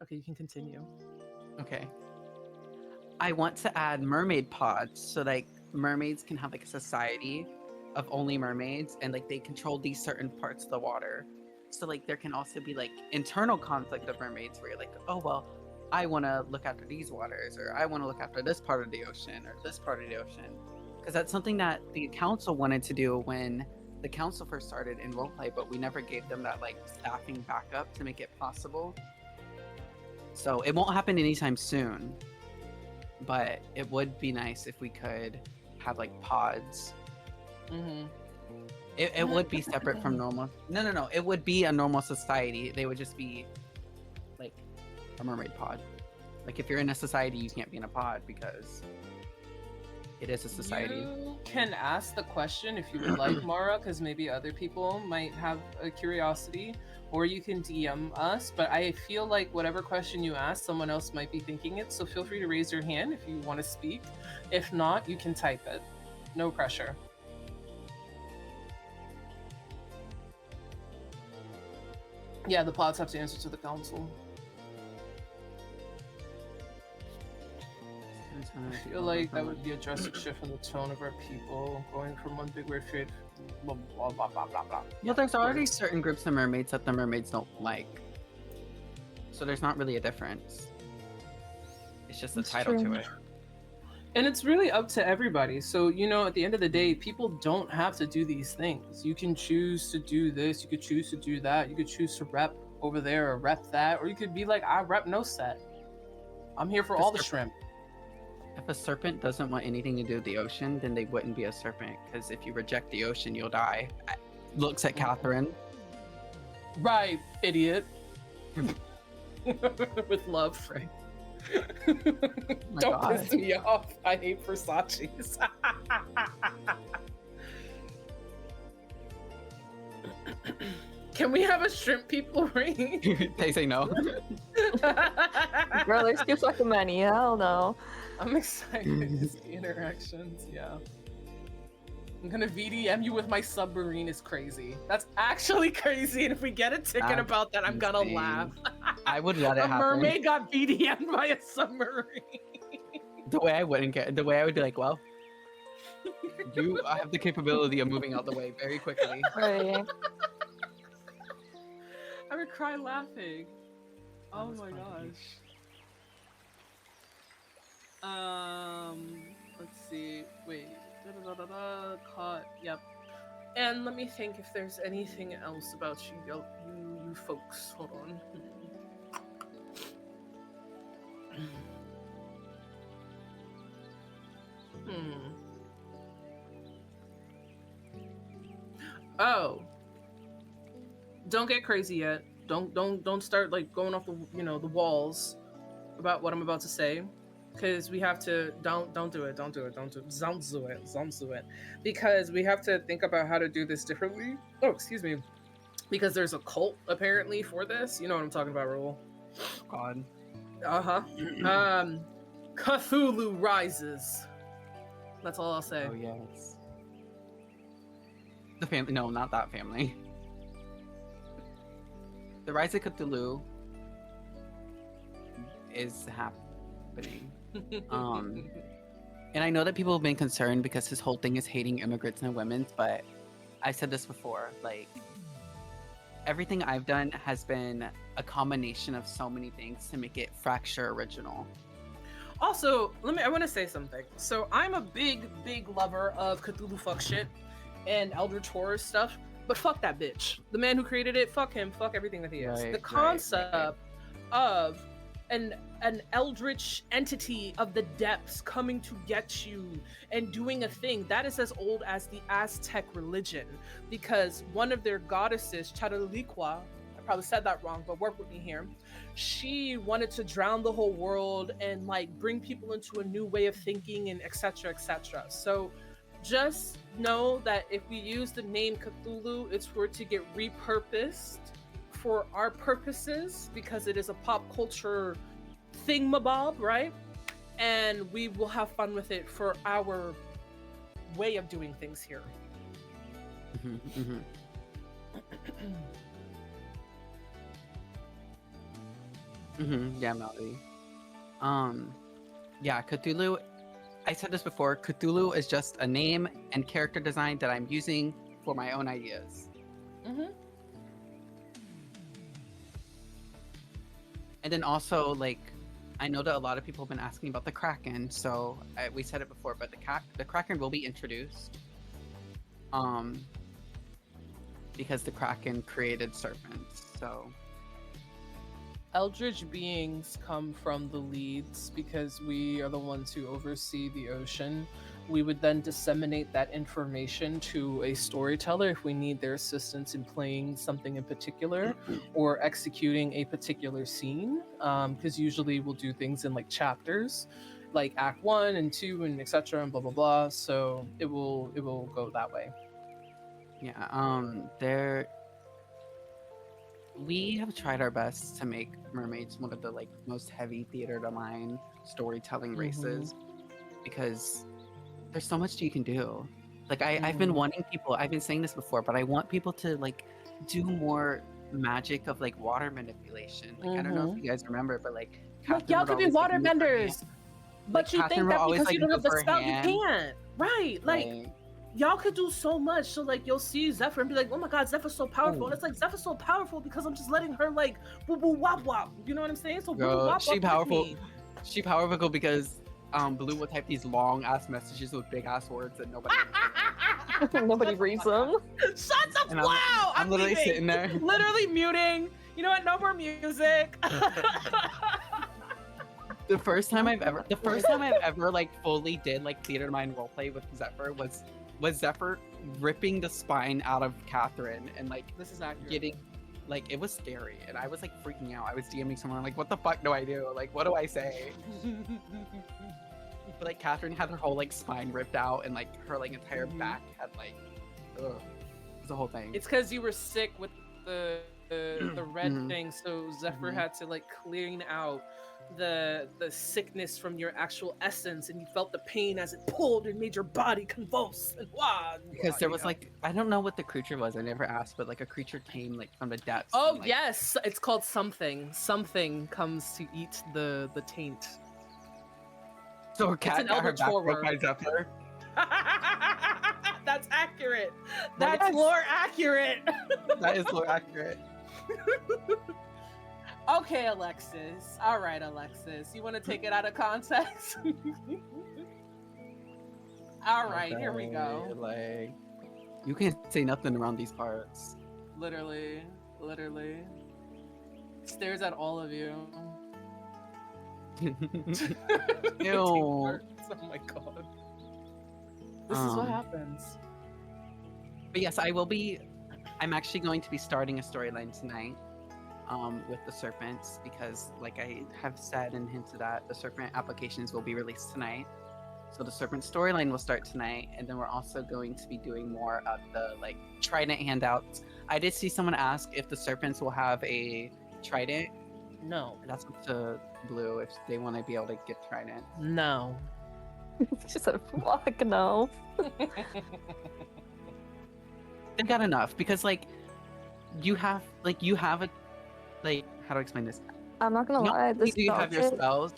Okay, you can continue. Okay. I want to add mermaid pods so like mermaids can have like a society of only mermaids and like they control these certain parts of the water. So like there can also be like internal conflict of mermaids where you're like, oh well, I want to look after these waters, or I want to look after this part of the ocean or this part of the ocean. Because that's something that the council wanted to do when the council first started in roleplay, but we never gave them that like staffing backup to make it possible. So it won't happen anytime soon, but it would be nice if we could have like pods. It would be separate from normal. No. It would be a normal society. They would just be like a mermaid pod. Like if you're in a society, you can't be in a pod because it is a society. You can ask the question if you would like, Mara, because maybe other people might have a curiosity, or you can DM us. But I feel like whatever question you ask, someone else might be thinking it. So feel free to raise your hand if you want to speak. If not, you can type it. No pressure. Yeah, the pods have to answer to the council. I feel like that would be a drastic shift in the tone of our people, going from one big weird fear to blah blah blah blah blah blah. Well, there's already certain groups of mermaids that the mermaids don't like, so there's not really a difference. It's just the title to it. And it's really up to everybody. So, at the end of the day, people don't have to do these things. You can choose to do this, you could choose to do that, you could choose to rep over there or rep that, or you could be like, I rep no set. I'm here for all the shrimp. If a serpent doesn't want anything to do with the ocean, then they wouldn't be a serpent, because if you reject the ocean, you'll die. Looks at Catherine. Right, idiot. With love. Right. Don't piss me off. I hate Versace's. Can we have a shrimp people ring? They say no. Bro, there's too fucking many. Hell no. I'm excited to see interactions. Yeah. I'm gonna VDM you with my submarine is crazy. That's actually crazy. And if we get a ticket about that, I'm gonna laugh. I would let it A happen. mermaid got BDM'd by a submarine. The way I wouldn't get, the way I would be like, well, you have the capability of moving out the way very quickly. Right. I would cry laughing. Oh was my funny. gosh. Let's see. Wait. Caught. Yep. And let me think if there's anything else about you folks. Hold on. Oh. Don't get crazy yet. Don't start like going off the the walls about what I'm about to say. Because we have to don't do it. Don't do it. Because we have to think about how to do this differently. Oh, excuse me. Because there's a cult apparently for this. You know what I'm talking about, Raul. God. Cthulhu rises. That's all I'll say. Oh yes. The family? No, not that family. The Rise of Cthulhu is happening. And I know that people have been concerned because his whole thing is hating immigrants and women, but I said this before, like everything I've done has been a combination of so many things to make it fracture original. Also, I want to say something. So I'm a big lover of Cthulhu fuck shit and Eldritch horror stuff, but fuck that bitch. The man who created it, fuck him, fuck everything that he is. The concept of an eldritch entity of the depths coming to get you and doing a thing that is as old as the Aztec religion, because one of their goddesses, Charaliqua, I probably said that wrong, but work with me here, she wanted to drown the whole world and like bring people into a new way of thinking and etc. So just know that if we use the name Cthulhu, it's for it to get repurposed for our purposes because it is a pop culture thingamabob, right? And we will have fun with it for our way of doing things here. Yeah, Melody. Yeah, Cthulhu. I said this before. Cthulhu is just a name and character design that I'm using for my own ideas. And then also, like, I know that a lot of people have been asking about the Kraken, so we said it before, but the Kraken will be introduced. Because the Kraken created serpents, so. Eldritch beings come from the leads because we are the ones who oversee the ocean. We would then disseminate that information to a storyteller if we need their assistance in playing something in particular or executing a particular scene. Because usually we'll do things in like chapters, like Act 1 and 2 and etc. and blah blah blah. So it will go that way. Yeah. We have tried our best to make mermaids one of the like most heavy theater to mind storytelling races because there's so much you can do. Like I've been wanting people, I've been saying this before, but I want people to like do more magic of like water manipulation. Like I don't know if you guys remember, but like y'all could be water benders, but you think that because you don't have the spell, you can't. Right? Like y'all could do so much. So like you'll see Zephyr and be like, oh my god, Zephyr's so powerful. And it's like Zephyr's so powerful because I'm just letting her like boo boo wop wop. You know what I'm saying? So boo boo wop wop. She powerful. She powerful because Blue will type these long ass messages with big ass words that nobody reads them. Shut the wow! I'm literally leaving. sitting there. Literally muting. You know what? No more music. The first time I've ever like fully did like theater mind roleplay with Zephyr was Zephyr ripping the spine out of Catherine and like this is accurate. Getting like it was scary and I was like freaking out. I was DMing someone like, what the fuck do I do? Like, what do I say? But like Catherine had her whole like spine ripped out and like her like entire back had like, ugh, it was a whole thing. It's because you were sick with the the red Mhm. thing, so Zephyr Mhm. had to like clean out the sickness from your actual essence, and you felt the pain as it pulled and made your body convulse and Because there was like I don't know what the creature was. I never asked, but like a creature came like from the depths. Oh and, like, yes, it's called something. Something comes to eat the taint. So her It's cat an got her eldritch back horror. broke by Zephyr. That's accurate. That That's is. lore accurate. That is so accurate. Okay, Alexis. All right, Alexis. You want to take it out of context? All right, here we go. Okay, like you can't say nothing around these parts. Literally. Stares at all of you. Ew. Oh my god. This is what happens. But yes, I'm actually going to be starting a storyline tonight with the serpents because like I have said and hinted at, the serpent applications will be released tonight. So the serpent storyline will start tonight, and then we're also going to be doing more of the like trident handouts. I did see someone ask if the serpents will have a trident. No. That's up to Blue if they want to be able to get trident. No. She said, "Fuck no." They got enough because like you have a like how do I explain this? I'm not gonna Not lie. only This do you have your dog shit- spells,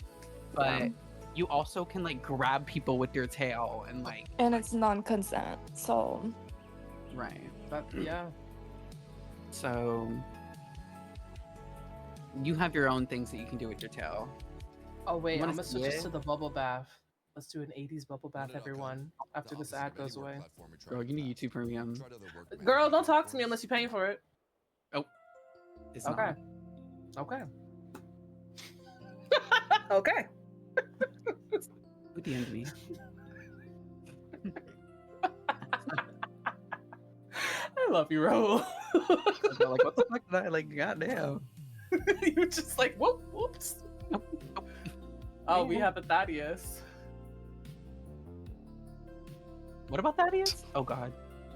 but Yeah. you also can like grab people with your tail and like and it's non-consent, so right. Yeah. So you have your own things that you can do with your tail. Oh wait, wanna I'm gonna see switch us it? to the bubble bath. Let's do an 80s bubble bath, everyone. After this ad goes away. Girl, you need YouTube Premium. Girl, don't talk to me unless you're paying for it. It's Okay. not. Okay. Okay. Who DM'd me? I love you, Raul. They're like, what the fuck did I like? Goddamn. You were just like, whoops. Oh, we have a Thaddeus. What about Thaddeus? Oh god.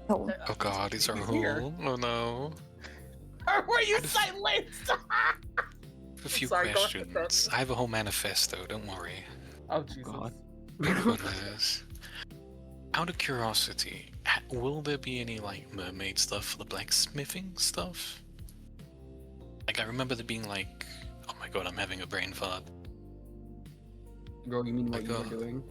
no. Oh god, it's our He's here. hole. Oh no. Or were you I'd- silenced? A few Sorry, go ahead, questions. I have a whole manifesto, don't worry. Oh, Jesus. God. Goodness. Out of curiosity, will there be any like mermaid stuff for the blacksmithing stuff? Like I remember there being like, oh my god, I'm having a brain fart. Girl, you mean My what you were God. doing?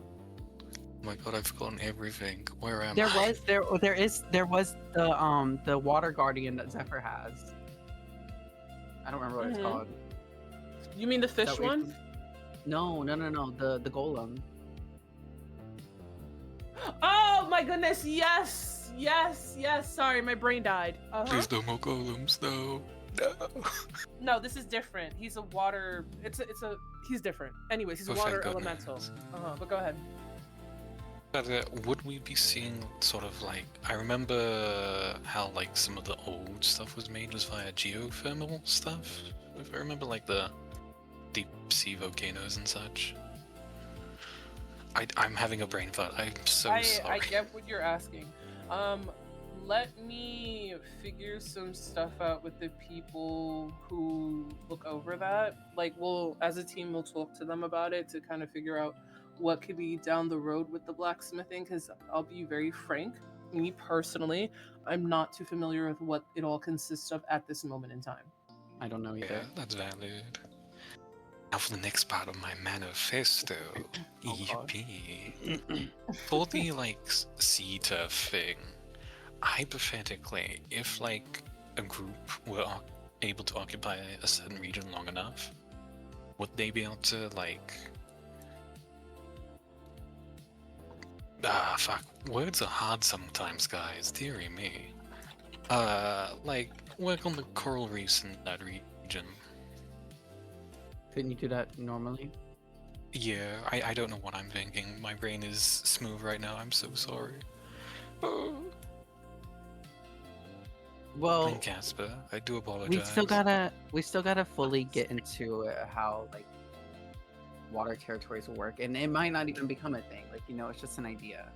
Oh my god, I've forgotten everything. Where am There I? was the water guardian that Zephyr has. I don't remember what it's Mhm. called. You mean the Is fish that what you're one? No, the golem. Oh my goodness, yes! Sorry, my brain died. Please no more golems, no. No. No, this is different. He's a water. He's different. Anyways, he's a Oh, thank water goodness. elemental. But go ahead. But would we be seeing sort of like, I remember how like some of the old stuff was made was via geothermal stuff. If I remember like the deep sea volcanoes and such. I'm having a brain fart. I'm so I sorry. get what you're asking. Let me figure some stuff out with the people who look over that. Like, as a team, we'll talk to them about it to kind of figure out what could be down the road with the blacksmithing. Because I'll be very frank, me personally, I'm not too familiar with what it all consists of at this moment in time. I don't know either. Yeah, that's valid. Now for the next part of my manifesto. Oh, God. Yippee. For the like sea turf thing, hypothetically, if like a group were able to occupy a certain region long enough, would they be able to like fuck, words are hard sometimes, guys, dearie me. Like work on the coral reefs in that region. Couldn't you do that normally? Yeah, I don't know what I'm thinking. My brain is smooth right now. I'm so sorry. Oh. Well, I'm Casper. I do apologize. we still gotta fully get into how like water territories will work, and it might not even become a thing. Like it's just an idea.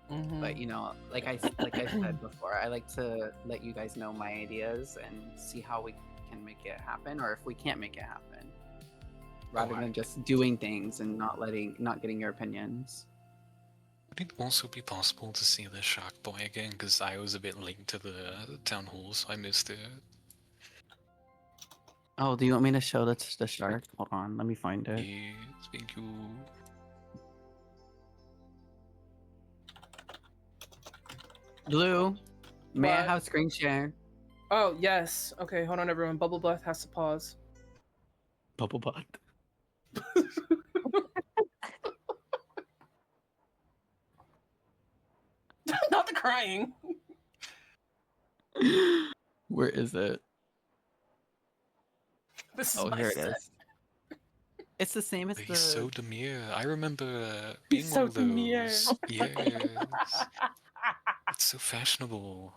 But you know, like I said before, I like to let you guys know my ideas and see how we can make it happen, or if we can't make it happen, rather than just doing things and not getting your opinions. Would it also be possible to see the Shark Boy again? Because I was a bit late to the town hall, so I missed it. Oh, do you want me to show the shark? Hold on, let me find it. Yeah, thank you. Blue, may I What? have screen share? Oh, yes. Okay, hold on, everyone. Bubble Breath has to pause. Bubble butt. Not the crying. Where is it? This is Oh, my here it set. is. It's the same as He's the. so demure. I remember He's being so one of demure. those. Yes. It's so fashionable.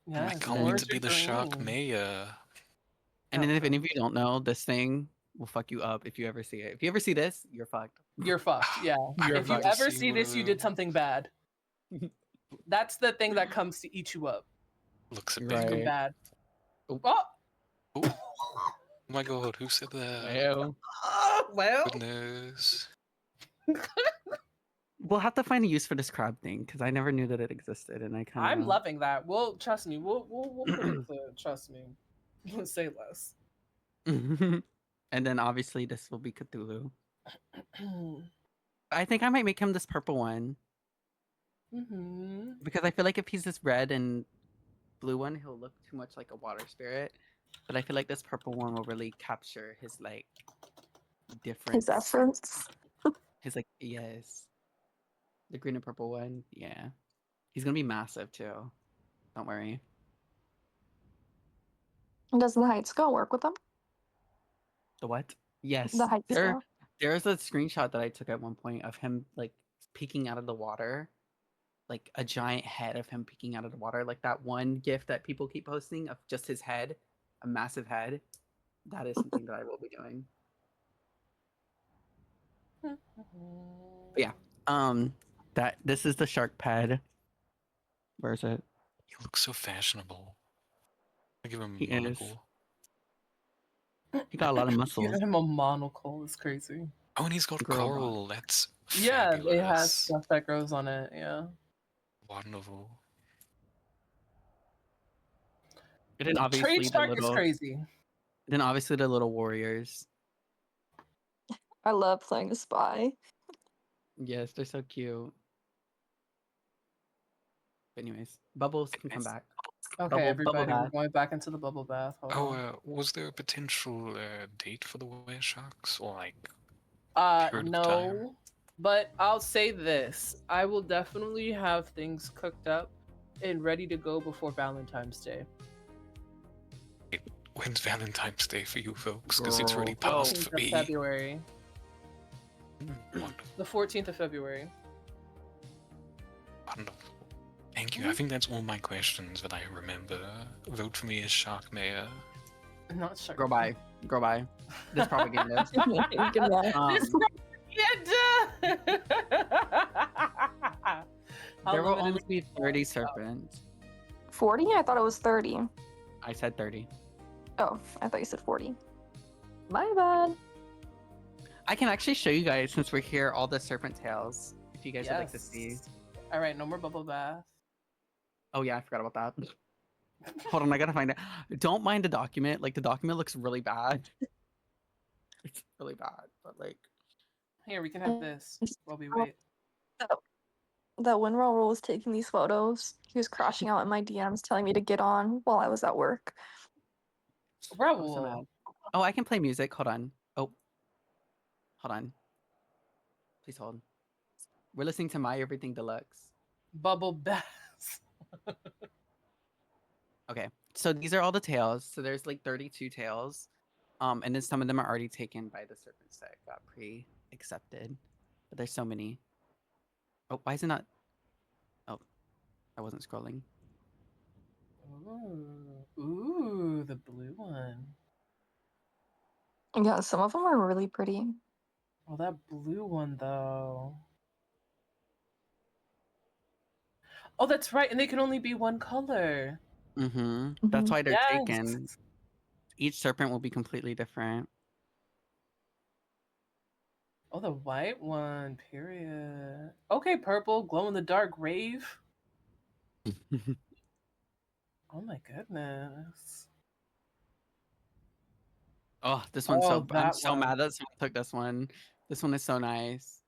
I Yes, can't wait orange to be and the Shark green. Mayor. And then if any of you don't know, this thing will fuck you up if you ever see it. If you ever see this, you're fucked. You're fucked. Yeah. You're If you fucked. ever see this, you did something bad. That's the thing that comes to eat you up. Looks a bit Right. Something bad. Oh. Oh. Oh my god, who said that? Well, Well. Goodness. we'll have to find a use for this crab thing because I never knew that it existed, and I kind of. I'm loving that. Well, trust me. We'll put it to trust me. Say less. And then obviously this will be Cthulhu. I think I might make him this purple one because I feel like if he's this red and blue one, he'll look too much like a water spirit. But I feel like this purple one will really capture his like difference. His essence. His like yes. The green and purple one, yeah. He's gonna be massive too. Don't worry. Does the height scale work with them? The what? Yes. The height scale. There's a screenshot that I took at one point of him like peeking out of the water. Like a giant head of him peeking out of the water. Like that one gif that people keep posting of just his head, a massive head. That is something that I will be doing. But yeah. That this is the shark pad. Where is it? He looks so fashionable. I give him He a is. monocle. He got a lot of muscles. Give him a monocle. It's crazy. Oh, and he's got Girl coral. That's Yeah, fabulous. it has stuff that grows on it. Yeah. Wonderful. And then obviously Trade shark is crazy. Then obviously the little warriors. I love playing a spy. Yes, they're so cute. Anyways, Bubbles can come back. Okay, everybody, we're bath. going back into the bubble bath. Hold on. Was there a potential date for the were sharks or like period of time? No, but I'll say this: I will definitely have things cooked up and ready to go before Valentine's Day. When's Valentine's Day for you folks? Because it's already passed 14th for of me. February. Wonderful. The 14th of February. Wonderful. Thank you. I think that's all my questions that I remember. Vote for me as Shark Mayor. Not sure. Girl, bye. Girl, bye. This propaganda. This propaganda! There will only be 30 serpents. 40? I thought it was 30. I said 30. Oh, I thought you said 40. My bad. I can actually show you guys, since we're here, all the serpent tails. If you guys would like to see. All right, no more bubble bath. Oh yeah, I forgot about that. Hold on, I gotta find it. Don't mind the document. Like the document looks really bad. It's really bad, but like. Here, we can have this while we wait. That when Raul was taking these photos, he was crashing out in my DMs telling me to get on while I was at work. I'm so Raul. mad. Oh, I can play music. Hold on. Oh. Hold on. Please hold. We're listening to My Everything Deluxe. Bubble bath. Okay, so these are all the tails. So there's like 32 tails. And then some of them are already taken by the serpents that got pre-accepted. But there's so many. Oh, why is it not? Oh, I wasn't scrolling. Ooh, the blue one. Yeah, some of them are really pretty. Oh, that blue one though. Oh, that's right, and they can only be one color. That's why they're taken. Yes. Each serpent will be completely different. Oh, the white one, period. Okay, purple, glow in the dark rave. Oh my goodness. Oh, this one's Oh, I'm that so one. mad that someone took this one. This one is so nice.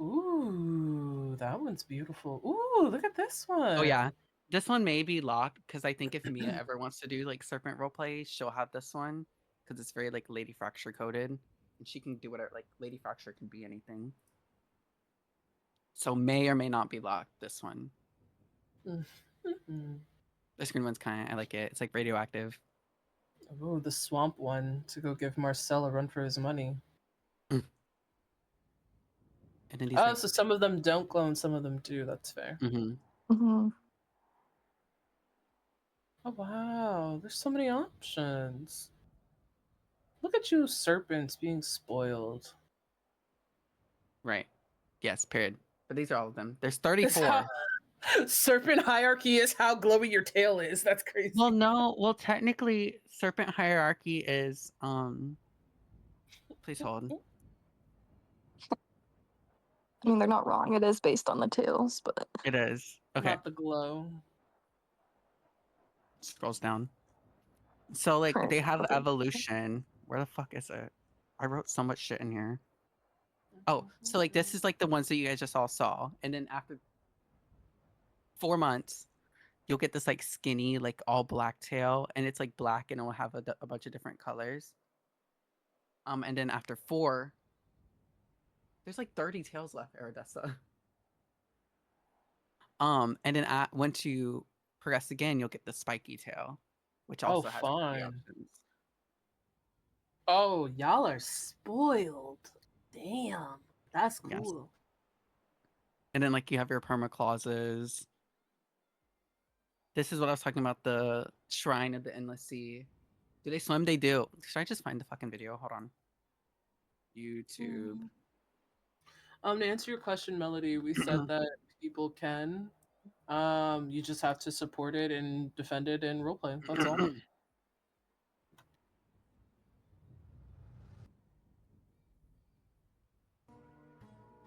Ooh, that one's beautiful. Ooh, look at this one. Oh yeah. This one may be locked because I think if Mia ever wants to do like serpent roleplay, she'll have this one because it's very like Lady Fracture coded, and she can do whatever. Like Lady Fracture can be anything. So may or may not be locked. This one. Mm-hmm. This green one's kind of I like it. It's like radioactive. Ooh, the swamp one to go give Marcel a run for his money. And then these Oh, like, so some of them don't glow and some of them do. That's fair. Mm-hmm. Oh wow, there's so many options. Look at you, serpents being spoiled. right. Yes, period. But these are all of them. There's It's 34. how serpent hierarchy is how glowy your tail is. That's crazy. Well, no. Well, technically, serpent hierarchy is Please hold. I mean, they're not wrong. It is based on the tails, but It is. Okay. Not the glow. Scrolls down. So like current they have update. evolution. Where the fuck is it? I wrote so much shit in here. Oh, so like this is like the ones that you guys just all saw, and then after 4 months, you'll get this like skinny, like all black tail, and it's like black, and it will have a bunch of different colors. And then after 4, there's like 30 tails left, Aradessa. And then once you progress again, you'll get the spiky tail, which also has 3 fine. options. Oh, y'all are spoiled. Damn, that's Yes. cool. And then like you have your permaclauses. This is what I was talking about, the Shrine of the Endless Sea. Do they swim? They do. Should I just find the fucking video? Hold on. YouTube. To answer your question, Melody, we said that people can. You just have to support it and defend it in roleplay. That's all.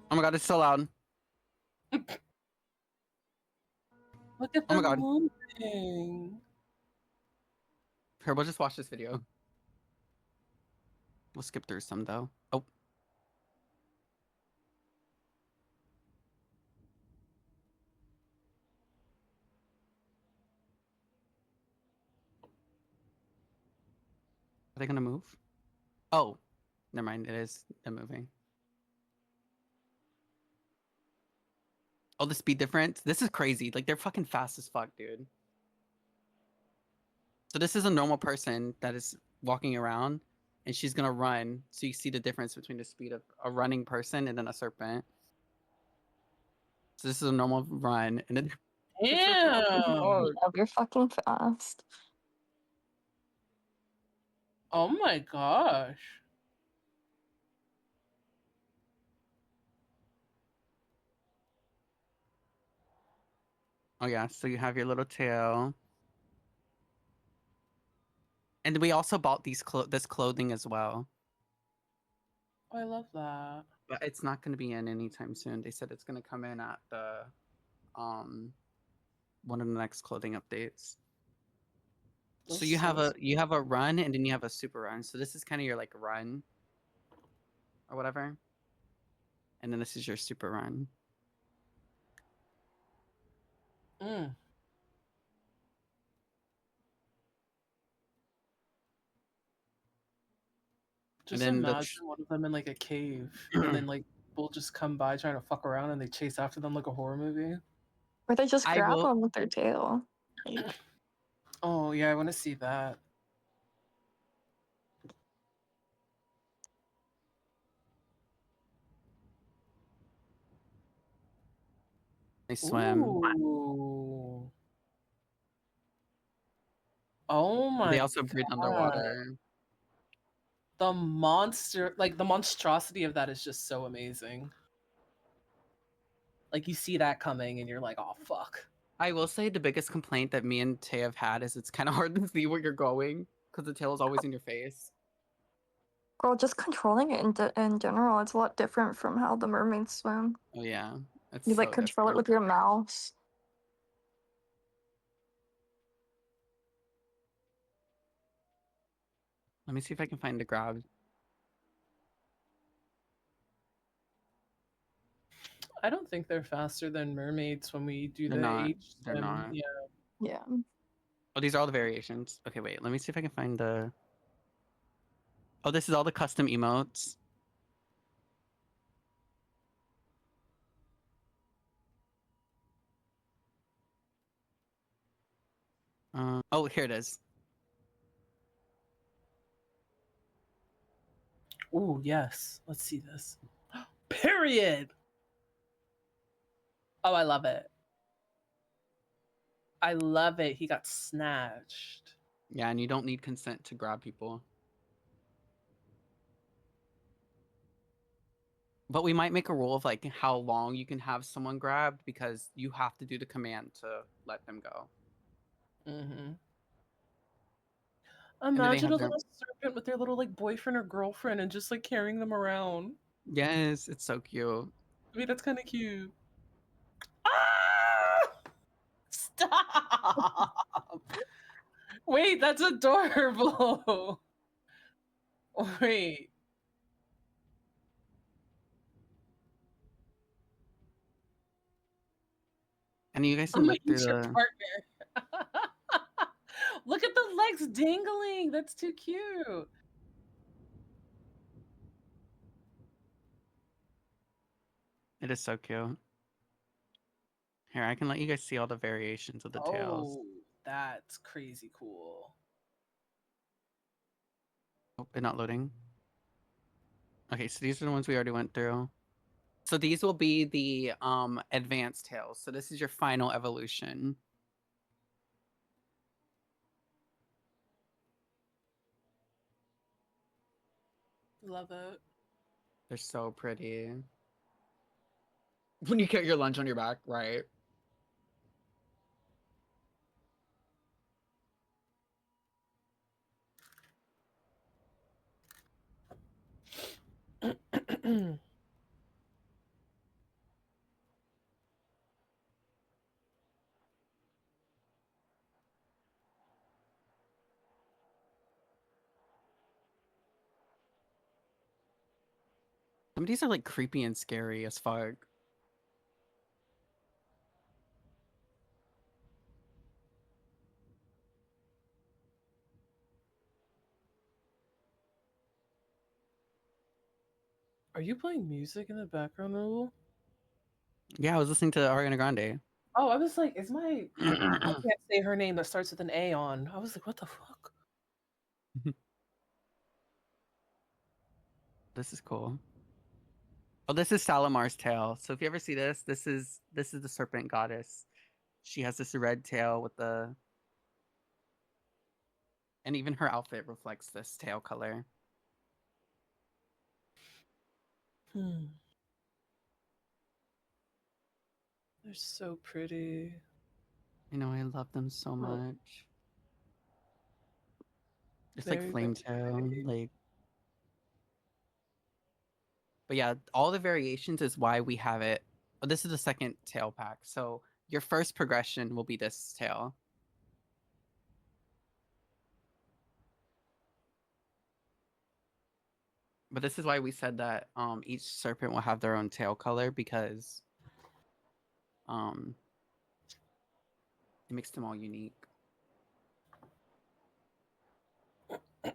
Oh my god, it's so loud. Look at Oh my them god. moving. Here, we'll just watch this video. We'll skip through some though. Oh. Are they gonna move? Oh, never mind. It is them moving. Oh, the speed difference. This is crazy. Like they're fucking fast as fuck, dude. So this is a normal person that is walking around, and she's gonna run. So you see the difference between the speed of a running person and then a serpent. So this is a normal run, and then Damn. Yeah, you're fucking fast. Oh my gosh. oh yeah. So you have your little tail, and we also bought this clothing as well, I love that. but it's not going to be in anytime soon. They said it's going to come in at the one of the next clothing updates. So you have a run, and then you have a super run. So this is kind of your like run or whatever, and then this is your super run. Just then imagine one of them in like a cave, and then like people just come by trying to fuck around, and they chase after them like a horror movie. Or they just I grab will- them with their tail. Oh yeah, I want to see that. They swim. Ooh. Oh my! They also breathe underwater. The monster, like the monstrosity of that is just so amazing. Like you see that coming, and you're like, oh fuck. I will say the biggest complaint that me and Tay have had is it's kind of hard to see where you're going because the tail is always in your face. Girl, just controlling it in general, it's a lot different from how the mermaids swim. Oh yeah, it's You so like control it different. with your mouse. Let me see if I can find the grab. I don't think they're faster than mermaids when we do They're the not. H They're swim. not. Yeah. Yeah. Oh, these are all the variations. Okay, wait. Let me see if I can find the. Oh, this is all the custom emotes. Oh, here it is. Ooh, yes. Let's see this. Period. Oh, I love it. I love it. He got snatched. Yeah, and you don't need consent to grab people. But we might make a rule of like how long you can have someone grabbed because you have to do the command to let them go. Mm-hmm. And then they Imagine have a their. little serpent with their little like boyfriend or girlfriend and just like carrying them around. Yes, it's so cute. I mean, that's kind of cute. Ah! Stop! Wait, that's adorable. Wait. And you guys I'm can gonna look through use your the. partner. Look at the legs dangling. That's too cute. It is so cute. Here, I can let you guys see all the variations of the tails. Oh, that's crazy cool. Oh, it's not loading. Okay, so these are the ones we already went through. So these will be the advanced tails. So this is your final evolution. Love it. They're so pretty. When you get your lunch on your back, right? Some of these are like creepy and scary as fuck. Are you playing music in the background, Raul? Yeah, I was listening to Ariana Grande. Oh, I was like, is my I can't say her name that starts with an A on. I was like, what the fuck? This is cool. Oh, this is Salamar's tail. So if you ever see this, this is the serpent goddess. She has this red tail with the, and even her outfit reflects this tail color. They're so pretty. You know, I love them so Oh, much. It's like very, very flame tail, pretty. like. But yeah, all the variations is why we have it. Oh, this is the second tail pack. So your first progression will be this tail. But this is why we said that each serpent will have their own tail color because it makes them all unique. But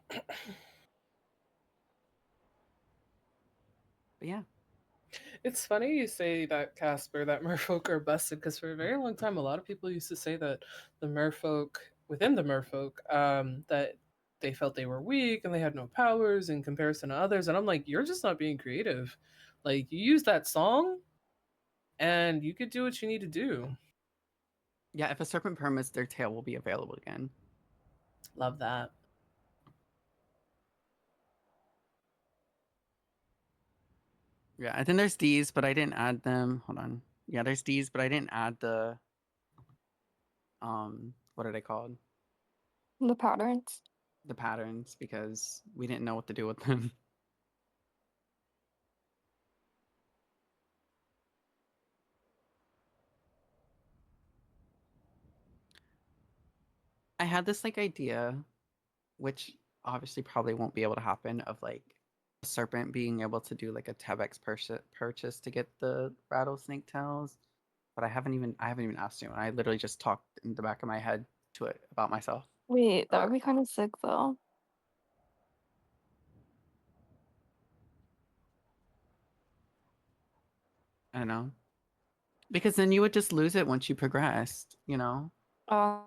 yeah. It's funny you say that, Casper, that merfolk are busted, because for a very long time, a lot of people used to say that the merfolk, within the merfolk, that they felt they were weak and they had no powers in comparison to others. And I'm like, you're just not being creative. Like, you use that song and you could do what you need to do. Yeah, if a serpent permits, their tail will be available again. Love that. Yeah, I think there's these, but I didn't add them. Hold on. Yeah, there's these, but I didn't add the what are they called? The patterns. The patterns, because we didn't know what to do with them. I had this like idea, which obviously probably won't be able to happen, of like a serpent being able to do like a Tebex purchase to get the rattlesnake tails. But I haven't even asked anyone. I literally just talked in the back of my head to it about myself. Wait, that would be kind of sick though. I don't know. Because then you would just lose it once you progressed, you know? Uh,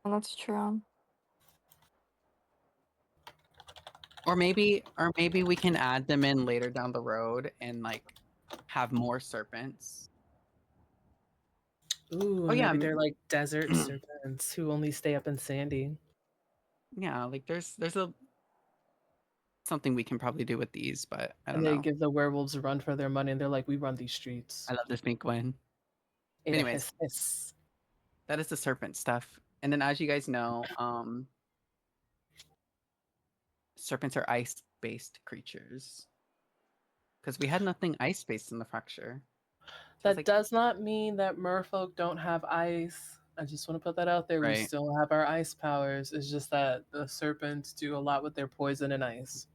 that's true. Or maybe we can add them in later down the road and like have more serpents. Ooh, Oh yeah, maybe they're like desert serpents who only stay up in sandy. yeah, like there's a something we can probably do with these, but I don't And they know. give the werewolves a run for their money, and they're like, "We run these streets." I love this pink one. Ada Anyways, hiss hiss. that is the serpent stuff. And then as you guys know, serpents are ice-based creatures. Because we had nothing ice-based in the fracture. So I was That like, does not mean that merfolk don't have ice. I just want to put that out there. We right. still have our ice powers. It's just that the serpents do a lot with their poison and ice.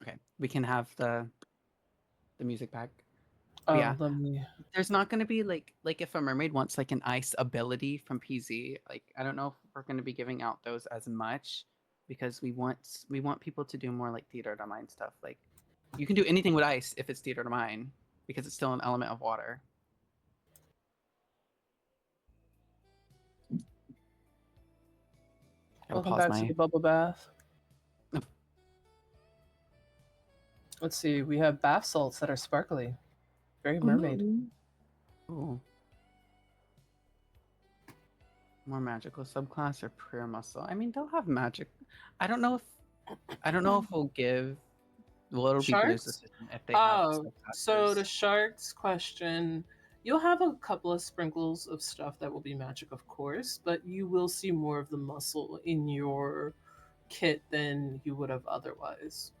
Okay. We can have the music back. But Oh, yeah. let me. There's not gonna be like if a mermaid wants like an ice ability from PZ, like I don't know if we're gonna be giving out those as much because we want people to do more like theater to mind stuff. Like you can do anything with ice if it's theater to mind because it's still an element of water. Gotta Welcome pause back to my the bubble bath. Let's see. We have bath salts that are sparkly, very mermaid. Mm. Ooh. More magical subclass or pure muscle. I mean they'll have magic. I don't know if we'll give well it'll be Blue's Sharks? decision if they have Oh, so the subclasses. sharks question, you'll have a couple of sprinkles of stuff that will be magic, of course, but you will see more of the muscle in your kit than you would have otherwise.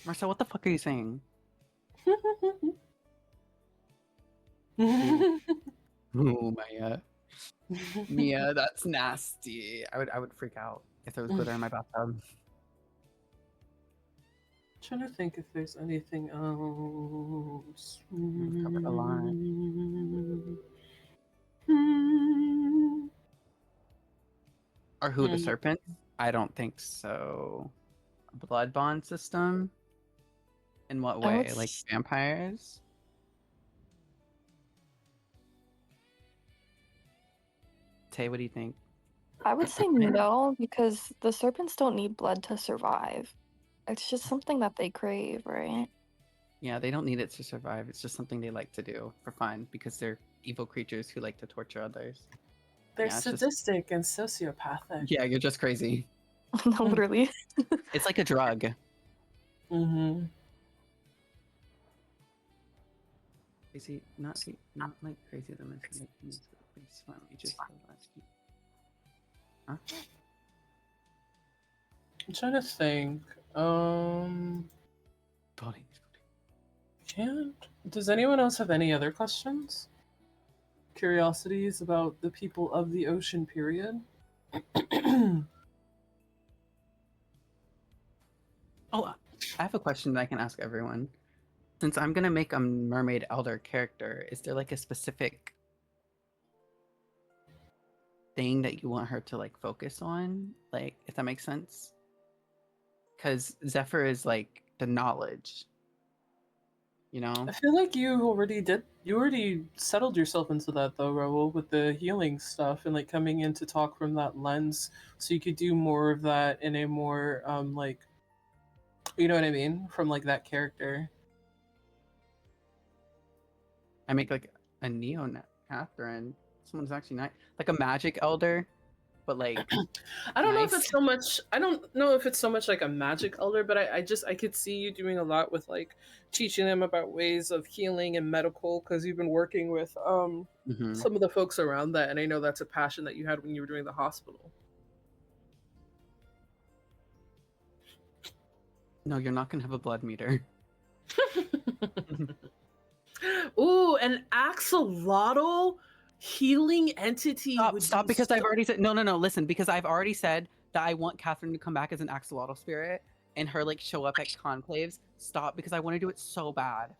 Marcel, what the fuck are you saying? Ooh, Maya. Mia, that's nasty. I would freak out if there was glitter in my bathtub. Trying to think if there's anything else. We've covered a lot. Or who the serpents? I don't think so. A blood bond system? In what I would way? Like vampires? Tay, what do you think? say no because the serpents don't need blood to survive. It's just something that they crave, right? Yeah, they don't need it to survive. It's just something they like to do for fun because they're evil creatures who like to torture others. They're Yeah, it's just sadistic and sociopathic. yeah, you're just crazy. No, literally. It's like a drug. Mm-hmm. Crazy, not like crazy the like please let me just huh? I'm trying to think. Body. Can't. Does anyone else have any other questions? Curiosities about the people of the ocean period? Oh, I have a question that I can ask everyone. Since I'm gonna make a mermaid elder character, is there like a specific thing that you want her to like focus on? Like, if that makes sense? Because Zephyr is like the knowledge, you know? I feel like you already did. You already settled yourself into that though, Raul, with the healing stuff and like coming in to talk from that lens, so you could do more of that in a more like, you know what I mean, from like that character. I make like a Neo Catherine. Someone's actually not like a magic elder, but like I don't know if nice. it's so much. I don't know if it's so much like a magic elder, but I could see you doing a lot with like teaching them about ways of healing and medical because you've been working with Mhm. some of the folks around that, and I know that's a passion that you had when you were doing the hospital. No, you're not gonna have a blood meter. Ooh, an axolotl healing entity. Stop, because I've already said no. Listen, because I've already said that I want Catherine to come back as an axolotl spirit and her like show up at conclaves. Stop, because I want to do it so bad.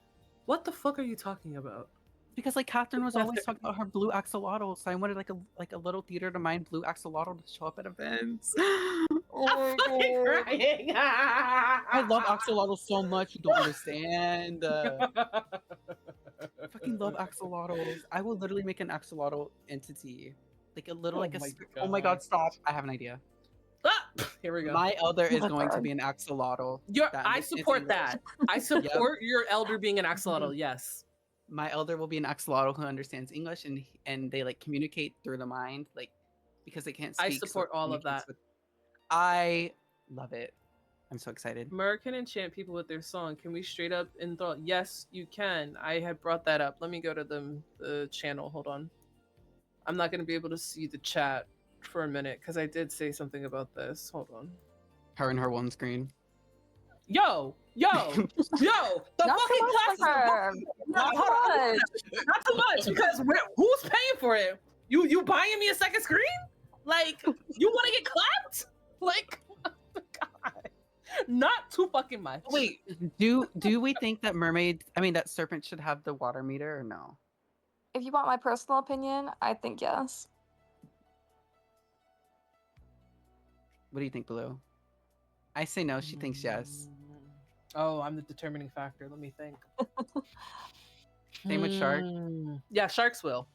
What the fuck are you talking about? Because like Catherine was always talking about her blue axolotl, so I wanted like a little theater to mind blue axolotl to show up at events. I'm fucking crying. I love axolotl so much, you don't understand. I fucking love axolotls. I will literally make an axolotl entity, like a little oh my god, stop! I have an idea. Here we go. My elder is going to be an axolotl. I support that. I support your elder being an axolotl. Yes. My elder will be an axolotl who understands English and they like communicate through the mind, like because they can't speak. I support all of that. I love it. I'm so excited. Mer can enchant people with their song. Can we straight up enthrall? Yes, you can. I had brought that up. Let me go to the channel. Hold on. I'm not going to be able to see the chat for a minute because I did say something about this. Hold on. Her and her one screen. Yo! The fucking classes. Not too much because who's paying for it? You buying me a second screen? Like you want to get clapped? Like, God, not too fucking much. Wait, do we think that that serpent should have the water meter or no? If you want my personal opinion, I think yes. What do you think, Blue? I say no. She thinks yes. Oh, I'm the determining factor. Let me think. Same with shark. Yeah, sharks will.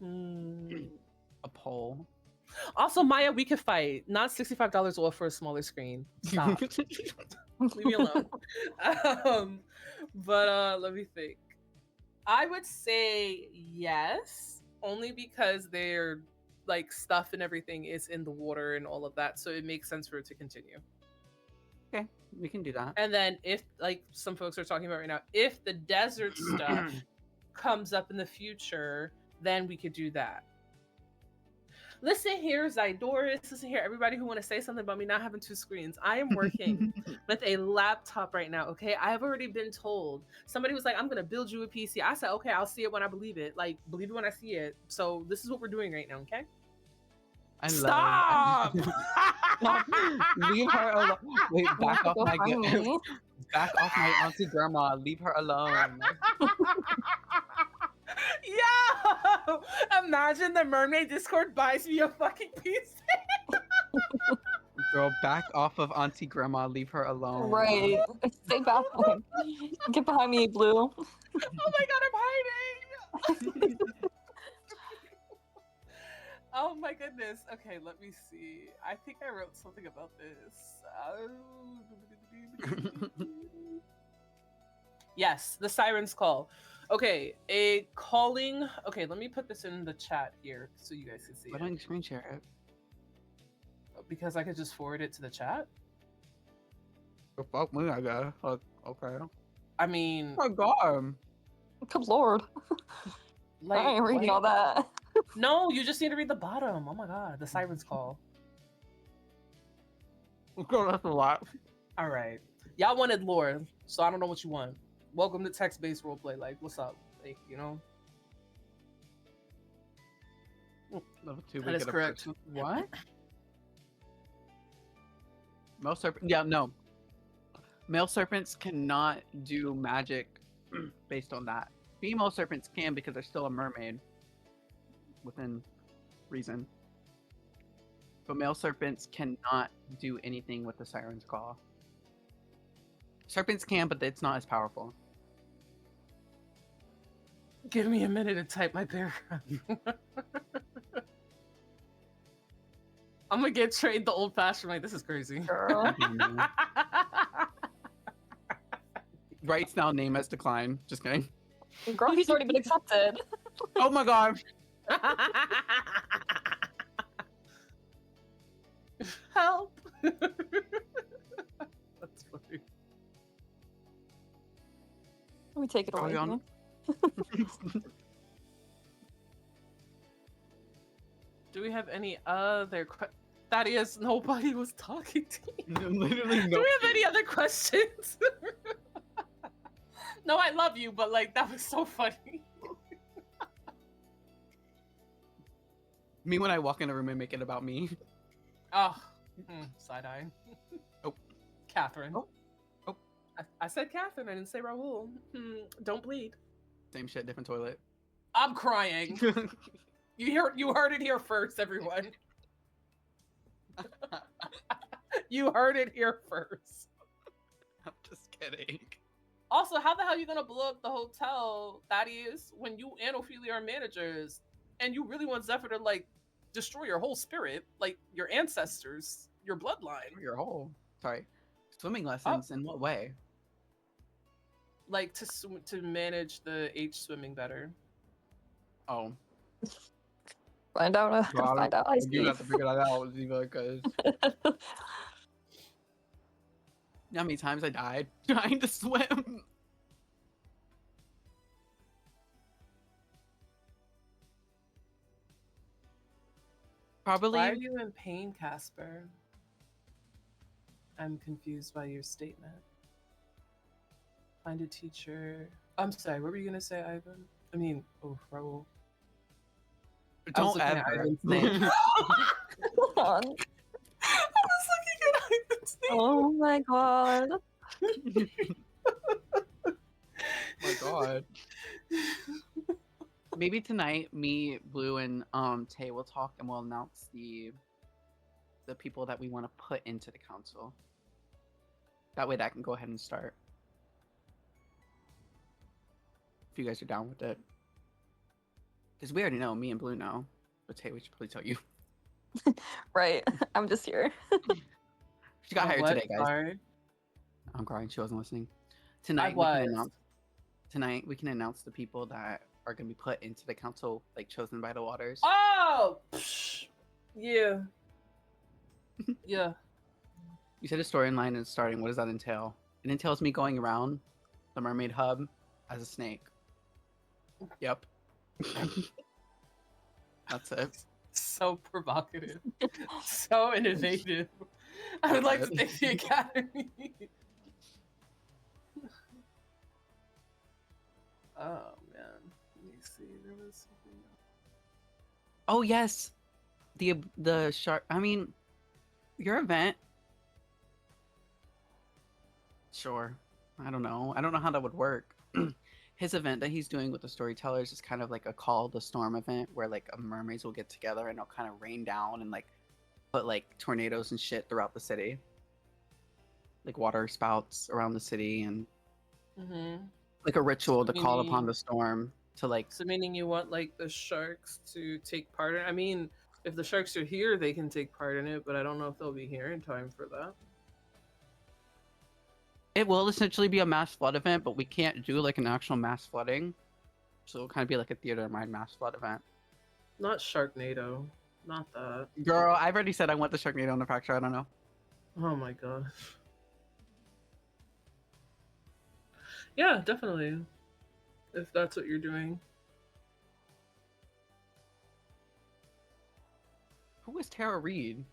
A pole. Also, Maya, we could fight. Not $65 off for a smaller screen. Stop. Leave me alone. But let me think. I would say yes, only because their like stuff and everything is in the water and all of that, so it makes sense for it to continue. Okay, we can do that. And then if like some folks are talking about right now, if the desert stuff comes up in the future, then we could do that. Listen here, Zydoris. Listen here, everybody who want to say something about me not having two screens. I am working with a laptop right now, okay? I have already been told. Somebody was like, I'm going to build you a PC. I said, okay, I'll see it when I believe it. Like, believe it when I see it. So this is what we're doing right now, okay? Stop! Leave her alone. Wait, back off my back off my auntie grandma. Leave her alone. Yo! Imagine the mermaid Discord buys me a fucking PC. Girl, back off of auntie grandma. Leave her alone. Right. Stay back. Get behind me, Blue. Oh my god, I'm hiding! Oh my goodness. Okay, let me see. I think I wrote something about this. Yes, the siren's call. Okay, a calling. Okay, let me put this in the chat here so you guys can see. Why don't you screen share it? Because I could just forward it to the chat. Oh, fuck me, I guess. Okay. I mean, Oh my god. Good lord. like, I ain't reading all that. No, you just need to read the bottom. Oh my god, the siren's call. Girl, that's a lot. All right, y'all wanted lore, so I don't know what you want. Welcome to text-based roleplay. Like, what's up? Like, you know. Level 2. That is correct. What? Male serpent? Yeah, no. Male serpents cannot do magic based on that. Female serpents can because they're still a mermaid within reason. But male serpents cannot do anything with the siren's call. Serpents can, but it's not as powerful. Give me a minute to type my paragraph. I'm gonna get trained the old-fashioned way. This is crazy. Girl. Rights now name as decline. Just kidding. Girl, he's already been accepted. Oh my god. That's funny. Let me take it Are away we on? here. Do we have any other Thaddeus, nobody was talking to me. Literally Do no. we have any other questions? No, I love you, but like that was so funny. Me when I walk in a room and make it about me. Oh, side eye. Oh. Catherine. Oh. Oh. I said Catherine. I didn't say Raul. Don't bleed. Same shit, different toilet. I'm crying. You heard it here first, everyone. You heard it here first. I'm just kidding. Also, how the hell are you gonna blow up the hotel, Thaddeus, when you and Ophelia are managers, and you really want Zephyr to like destroy your whole spirit, like your ancestors, your bloodline, Your whole swimming lessons in what way? like to manage the H swimming better. Oh, Find out. well, Find out. I you see. have to figure that out, Ziva, because how many times I died trying to swim. Probably. Why are you in pain, Casper? I'm confused by your statement. Find a teacher. I'm sorry, what were you gonna say, Ivan? I mean, Raul. I was Don't looking at ever. Ivan's name. Hold on. I was looking at Ivan's name. Oh my god. Oh my god. Maybe tonight, me, Blue, and Tay will talk and we'll announce the people that we want to put into the council. That way, that can go ahead and start. If you guys are down with it, because we already know, me and Blue know, but Tay, we should probably tell you. Right. I'm just here. She got hired What? today, guys. Sorry. I'm crying. She wasn't listening. Tonight, we can announce the people that are going to be put into the council, like chosen by the waters. Oh, yeah, yeah. You said a storyline is starting. What does that entail? It entails me going around the mermaid hub as a snake. Yep. That's it. So provocative, so innovative. I would like to thank the Academy. Oh man, let me see. There was something else. Oh yes, the shark. I mean, your event. Sure. I don't know. I don't know how that would work. His event that he's doing with the storytellers is kind of like a Call the Storm event where like mermaids will get together and it'll kind of rain down and like put like tornadoes and shit throughout the city. Like water spouts around the city and like a ritual to call upon the storm to like. So meaning you want like the sharks to take part in? I mean, if the sharks are here, they can take part in it, but I don't know if they'll be here in time for that. It will essentially be a mass flood event, but we can't do like an actual mass flooding. So it'll kind of be like a theater of mind mass flood event. Not Sharknado. Not that. Girl, I've already said I want the Sharknado on the fracture. I don't know. Oh my gosh. Yeah, definitely. If that's what you're doing. Who is Tara Reid?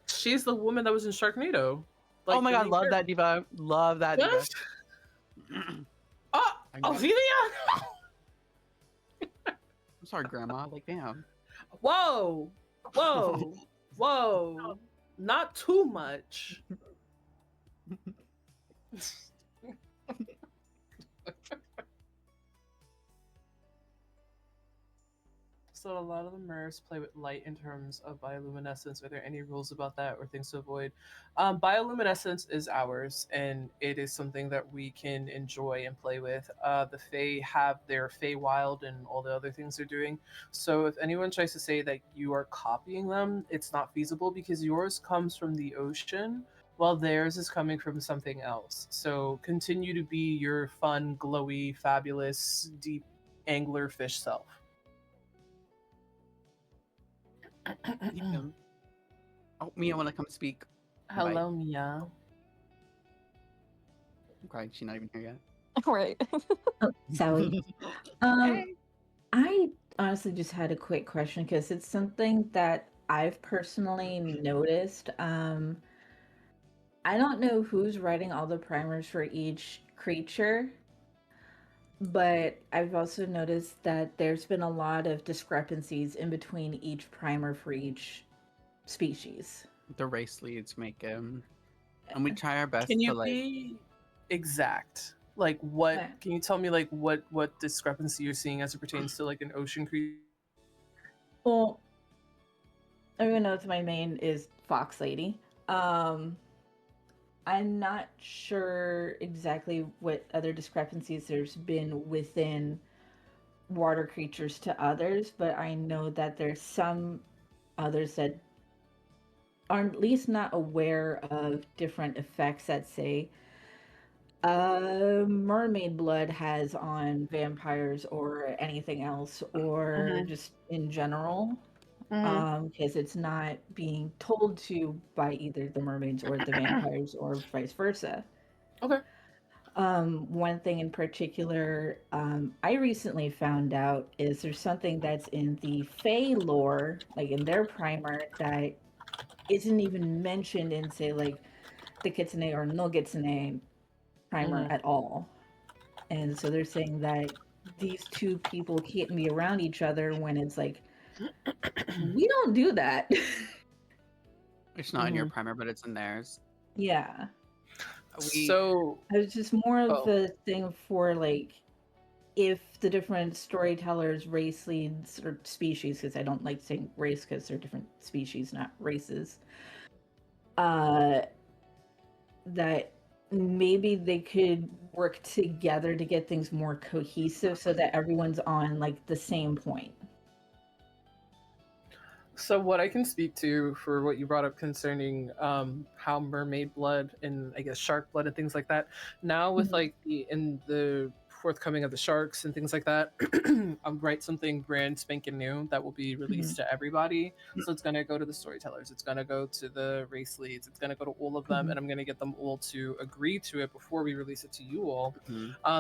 She's the woman that was in Sharknado. Like, oh my god, love that diva. Love that diva. Oh, Ophelia! I'm sorry, Grandma. Like, damn. Whoa! Whoa! Whoa! Not too much. So a lot of the MERS play with light in terms of bioluminescence. Are there any rules about that or things to avoid? Bioluminescence is ours, and it is something that we can enjoy and play with. The Fae have their Feywild and all the other things they're doing. So if anyone tries to say that you are copying them, it's not feasible because yours comes from the ocean, while theirs is coming from something else. So continue to be your fun, glowy, fabulous, deep angler fish self. Oh, Mia, want to come speak? Hello, Mia. I'm crying. She's not even here yet. Right. Oh, Sally. I honestly just had a quick question because it's something that I've personally noticed. I don't know who's writing all the primers for each creature, but I've also noticed that there's been a lot of discrepancies in between each primer for each species. The race leads make him, and we try our best Can to you like. be exact? Like what? Yeah. Can you tell me like what discrepancy you're seeing as it pertains to like an ocean creature? Well, everyone knows my main is Fox Lady. I'm not sure exactly what other discrepancies there's been within water creatures to others, but I know that there's some others that are at least not aware of different effects that, say, mermaid blood has on vampires or anything else, or just in general. Because it's not being told to by either the mermaids or the vampires or vice versa. Okay. One thing in particular, I recently found out is there's something that's in the Fae lore, like in their primer, that isn't even mentioned in, say, like the Kitsune or no Kitsune primer at all. And so they're saying that these two people can't be around each other when it's like, we don't do that. It's not in your primer, but it's in theirs. Yeah. So it's just more of a thing for like if the different storytellers, race leads, or species, because I don't like saying race because they're different species, not races, that maybe they could work together to get things more cohesive so that everyone's on like the same point. So what I can speak to for what you brought up concerning how mermaid blood and I guess shark blood and things like that. Now with like the forthcoming of the sharks and things like that, I'll write something brand spanking new that will be released to everybody. So it's gonna go to the storytellers, it's gonna go to the race leads, it's gonna go to all of them, and I'm gonna get them all to agree to it before we release it to you all.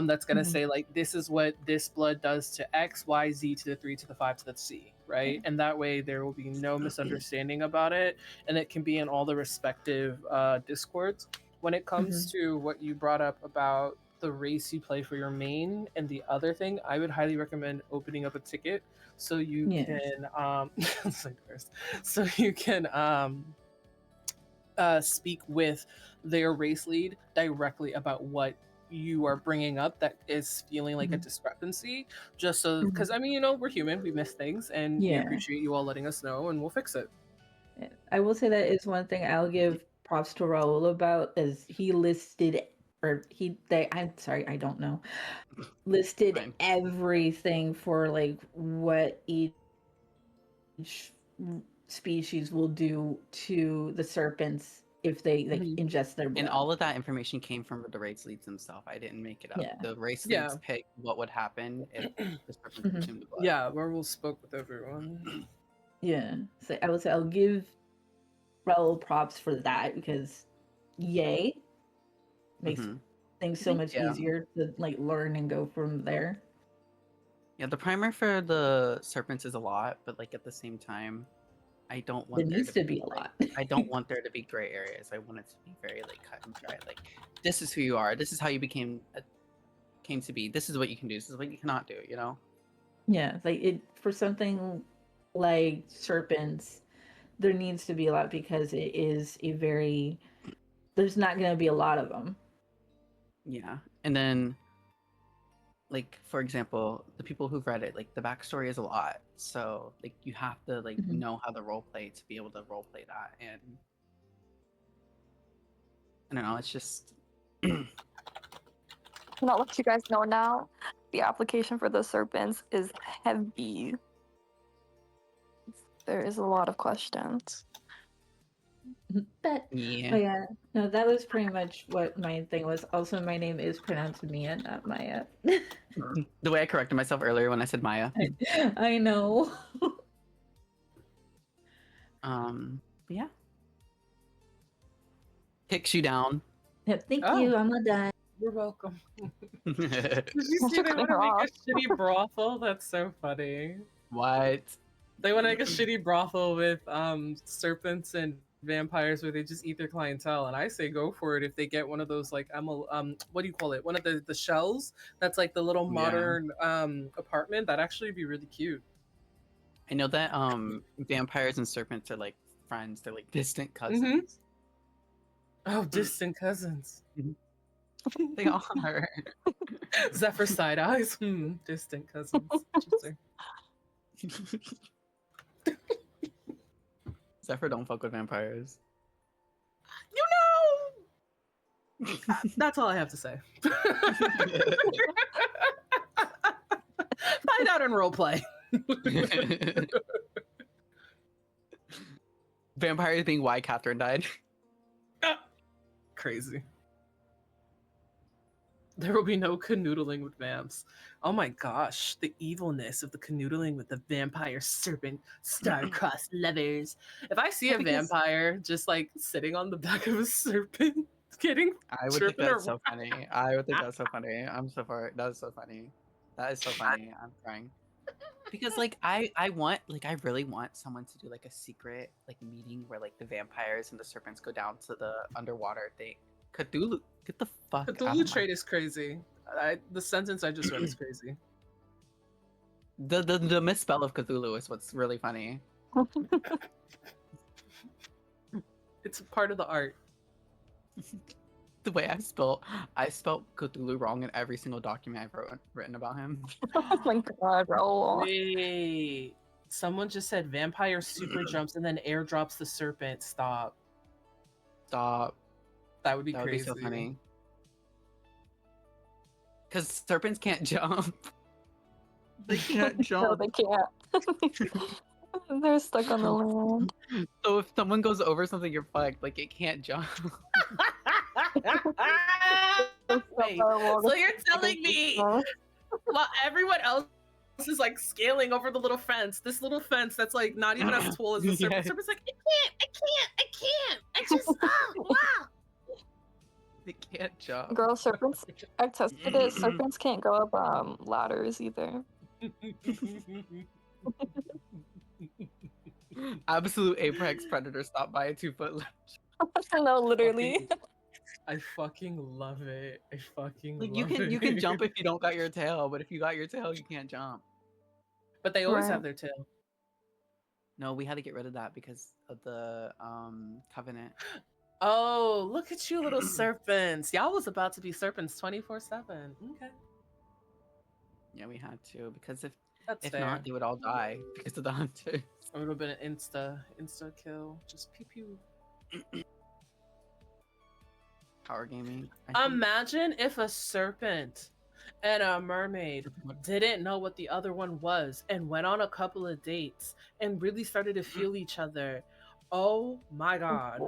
That's gonna say like this is what this blood does to X, Y, Z to the 3 to the 5 to the C, right? And that way there will be no misunderstanding about it, and it can be in all the respective discords. When it comes to what you brought up about the race you play for your main and the other thing, I would highly recommend opening up a ticket so you can so you can speak with their race lead directly about what you are bringing up that is feeling like a discrepancy, just so because I mean, you know, we're human, we miss things, and we appreciate you all letting us know, and we'll fix it. I will say that is one thing I'll give props to Raul about, is he listed, or I'm sorry, I don't know, listed everything for like what each species will do to the serpents if they like ingest their blood. And all of that information came from the race leads themselves. I didn't make it up. The race leads picked what would happen if the serpent consumed the blood. Yeah, Werewolf spoke with everyone. Yeah, so I would say I'll give Raul props for that, because yay, makes things so much easier to like learn and go from there. Yeah, the primer for the serpents is a lot, but like at the same time, I don't want there needs to be a lot. I don't want there to be gray areas. I want it to be very like cut and dry. Like, this is who you are. This is how you came to be. This is what you can do. This is what you cannot do. You know? Yeah, like it for something like serpents, there needs to be a lot, because it is a very. There's not going to be a lot of them. Yeah, and then, like for example, the people who've read it, like the backstory is a lot. So like you have to like know how to role play to be able to role play that, and I don't know. It's just. I'll let you guys know now. The application for the serpents is heavy. There is a lot of questions. But yeah, no, that was pretty much what my thing was. Also, my name is pronounced Mia, not Maya. The way I corrected myself earlier when I said Maya. I know. Yeah. Kicks you down. Yep, thank Oh. you. I'm all done. You're welcome. What? Did you see they want to make a shitty brothel? That's so funny. They want to make a shitty brothel with serpents and vampires where they just eat their clientele, and I say go for it if they get one of those like what do you call it? One of the shells that's like the little modern apartment. That'd actually be really cute. I know that vampires and serpents are like friends. They're like distant cousins. Oh, distant cousins. They are. Zephyr side eyes. Distant cousins. Interesting. Zephyr don't fuck with vampires. You know. That's all I have to say. Find out in roleplay. Vampires being why Catherine died. Crazy. There will be no canoodling with vamps. Oh my gosh, the evilness of the canoodling with the vampire serpent star-crossed lovers. If I see a vampire just like sitting on the back of a serpent, I would think that's so funny. I would think that's so funny. I'm so far. That's so funny. That is so funny. I'm crying. Because like I really want someone to do like a secret like meeting where like the vampires and the serpents go down to the underwater thing. Cthulhu, get the fuck out Cthulhu of trait is crazy. The sentence I just read is crazy. The misspell of Cthulhu is what's really funny. It's part of the art. The way I spelled Cthulhu wrong in every single document I've written about him. Oh my god, Raul. Wait, someone just said vampire super jumps and then airdrops the serpent. Stop. That would be crazy. Would be so funny. Because serpents can't jump. They can't jump. No, they can't. They're stuck on the land. So if someone goes over something, you're fucked. Like it can't jump. Wait, so you're telling me while everyone else is like scaling over the little fence, this little fence that's like not even as tall as the serpent. The serpent's like, I can't. I just wow. They can't jump. Girl, serpents. I've tested it. Serpents can't go up ladders either. Absolute apex predator stopped by a 2-foot ledge. No, literally. I fucking love it. I fucking like love you can jump if you don't got your tail, but if you got your tail, you can't jump. But they always have their tail. No, we had to get rid of that because of the covenant. Oh, look at you, little serpents! Y'all was about to be serpents 24/7. Okay. Yeah, we had to because if fair. not, they would all die because of the hunters. It would have been an insta kill. Just pew pew. Power gaming. Imagine if a serpent and a mermaid didn't know what the other one was and went on a couple of dates and really started to feel each other. Oh my god.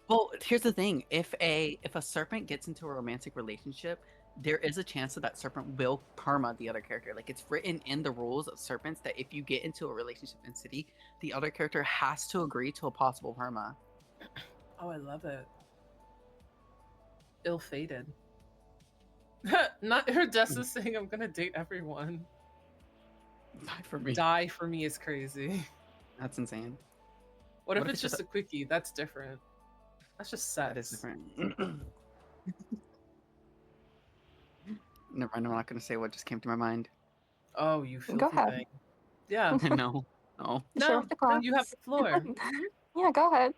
Well, here's the thing. If a serpent gets into a romantic relationship, there is a chance that serpent will perma the other character. Like it's written in the rules of serpents that if you get into a relationship in City, the other character has to agree to a possible perma. Oh, I love it. Ill-fated. Not her Dessa saying I'm gonna date everyone. Die for me. Die for me is crazy. That's insane. What if it's just a quickie? That's different. That's just sex. That is different. Never mind, I'm not gonna say what just came to my mind. Oh, you filthy Go ahead. thing. Yeah. No. No, you have the floor. Yeah, go ahead.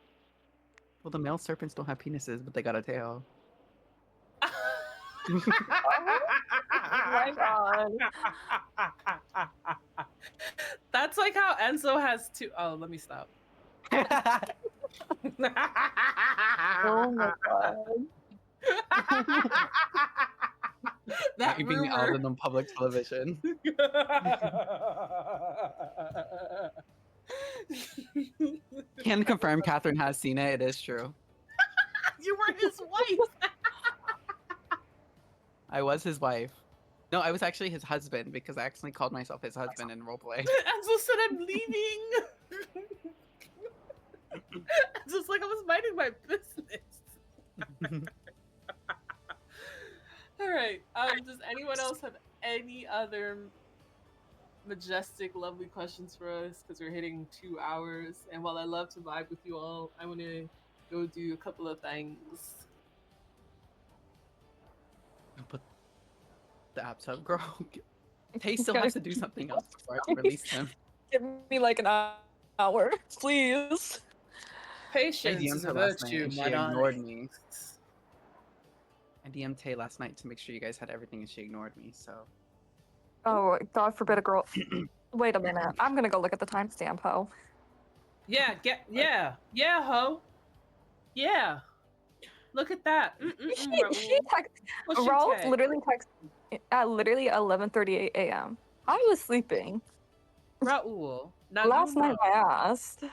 Well, the male serpents don't have penises, but they got a tail. Oh my god. That's like how Enzo has two. Oh, let me stop. Oh my god. That Being rumor. outed on public television. Can confirm Catherine has seen it. It is true. You were his wife. I was his wife. No, I was actually his husband because I accidentally called myself his husband in roleplay. Enzo said I'm leaving. Enzo's like I was minding my business. All right. Does anyone else have any other majestic, lovely questions for us? Because we're hitting 2 hours, and while I love to vibe with you all, I want to go do a couple of things. Put the apps up, girl. Tay still has to do something else before I can release him. Give me like an hour, please. I Patience DM'd is a her last night virtue, and she my ignored darling. me. I DM'd Tay last night to make sure you guys had everything and she ignored me, so. Oh, God forbid a girl. Wait a minute. I'm gonna go look at the timestamp, ho. Yeah, ho. Yeah. Look at that. Raul literally texted at literally 11:38 a.m. I was sleeping. Raul. Now Last night I asked.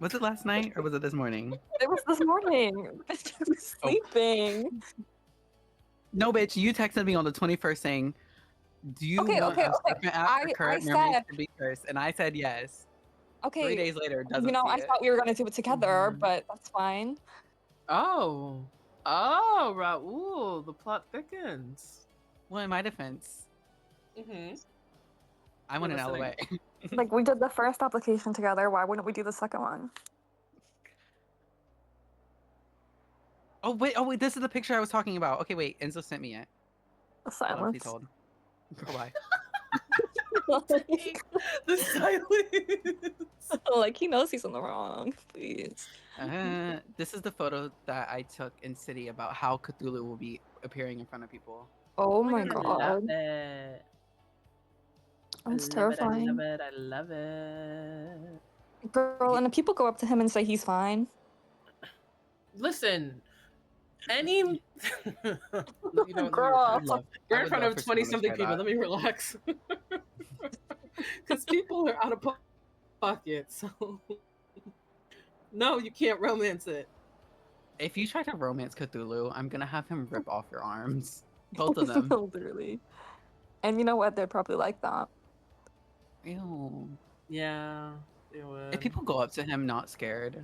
Was it last night or was it this morning? It was this morning. I was sleeping. No, bitch, you texted me on the 21st saying, do you want a serpent app for current mermaids to be cursed? And I said yes. Okay. 3 days later, it doesn't I it. thought we were gonna do it together, but that's fine. Oh. Oh, Raul, the plot thickens. Well, in my defense, I want an LOA. Like, we did the first application together. Why wouldn't we do the second one? Oh wait, this is the picture I was talking about. Okay, wait, Enzo sent me it. The silence. Told. Bye. The silence. Like, he knows he's in the wrong. Please. This is the photo that I took in City about how Cthulhu will be appearing in front of people. Oh my God. I love it. That's terrifying. I love it. Girl, and if people go up to him and say he's fine. Listen, any you know, girl, you're in front of 20-something people. Let me relax. Because people are out of pocket, so no, you can't romance it. If you try to romance Cthulhu, I'm gonna have him rip off your arms. Both of them. Literally. And you know what? They're probably like that. Ew. Yeah, they would. If people go up to him not scared,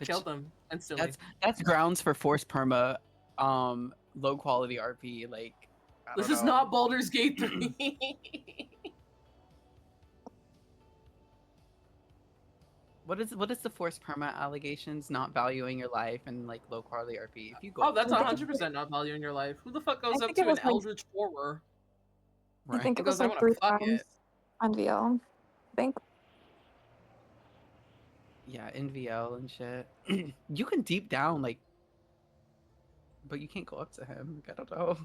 kill them instantly. That's grounds for forced perma, low quality RP. Like, this is not Baldur's Gate 3. What is the forced perma allegations? Not valuing your life and like low quality RP. If you go, oh, that's 100% not valuing your life. Who the fuck goes up to an eldritch horror? I think it was like 3 times on VL. I think. Yeah, NVL and shit. You can deep down like, but you can't go up to him. I don't know.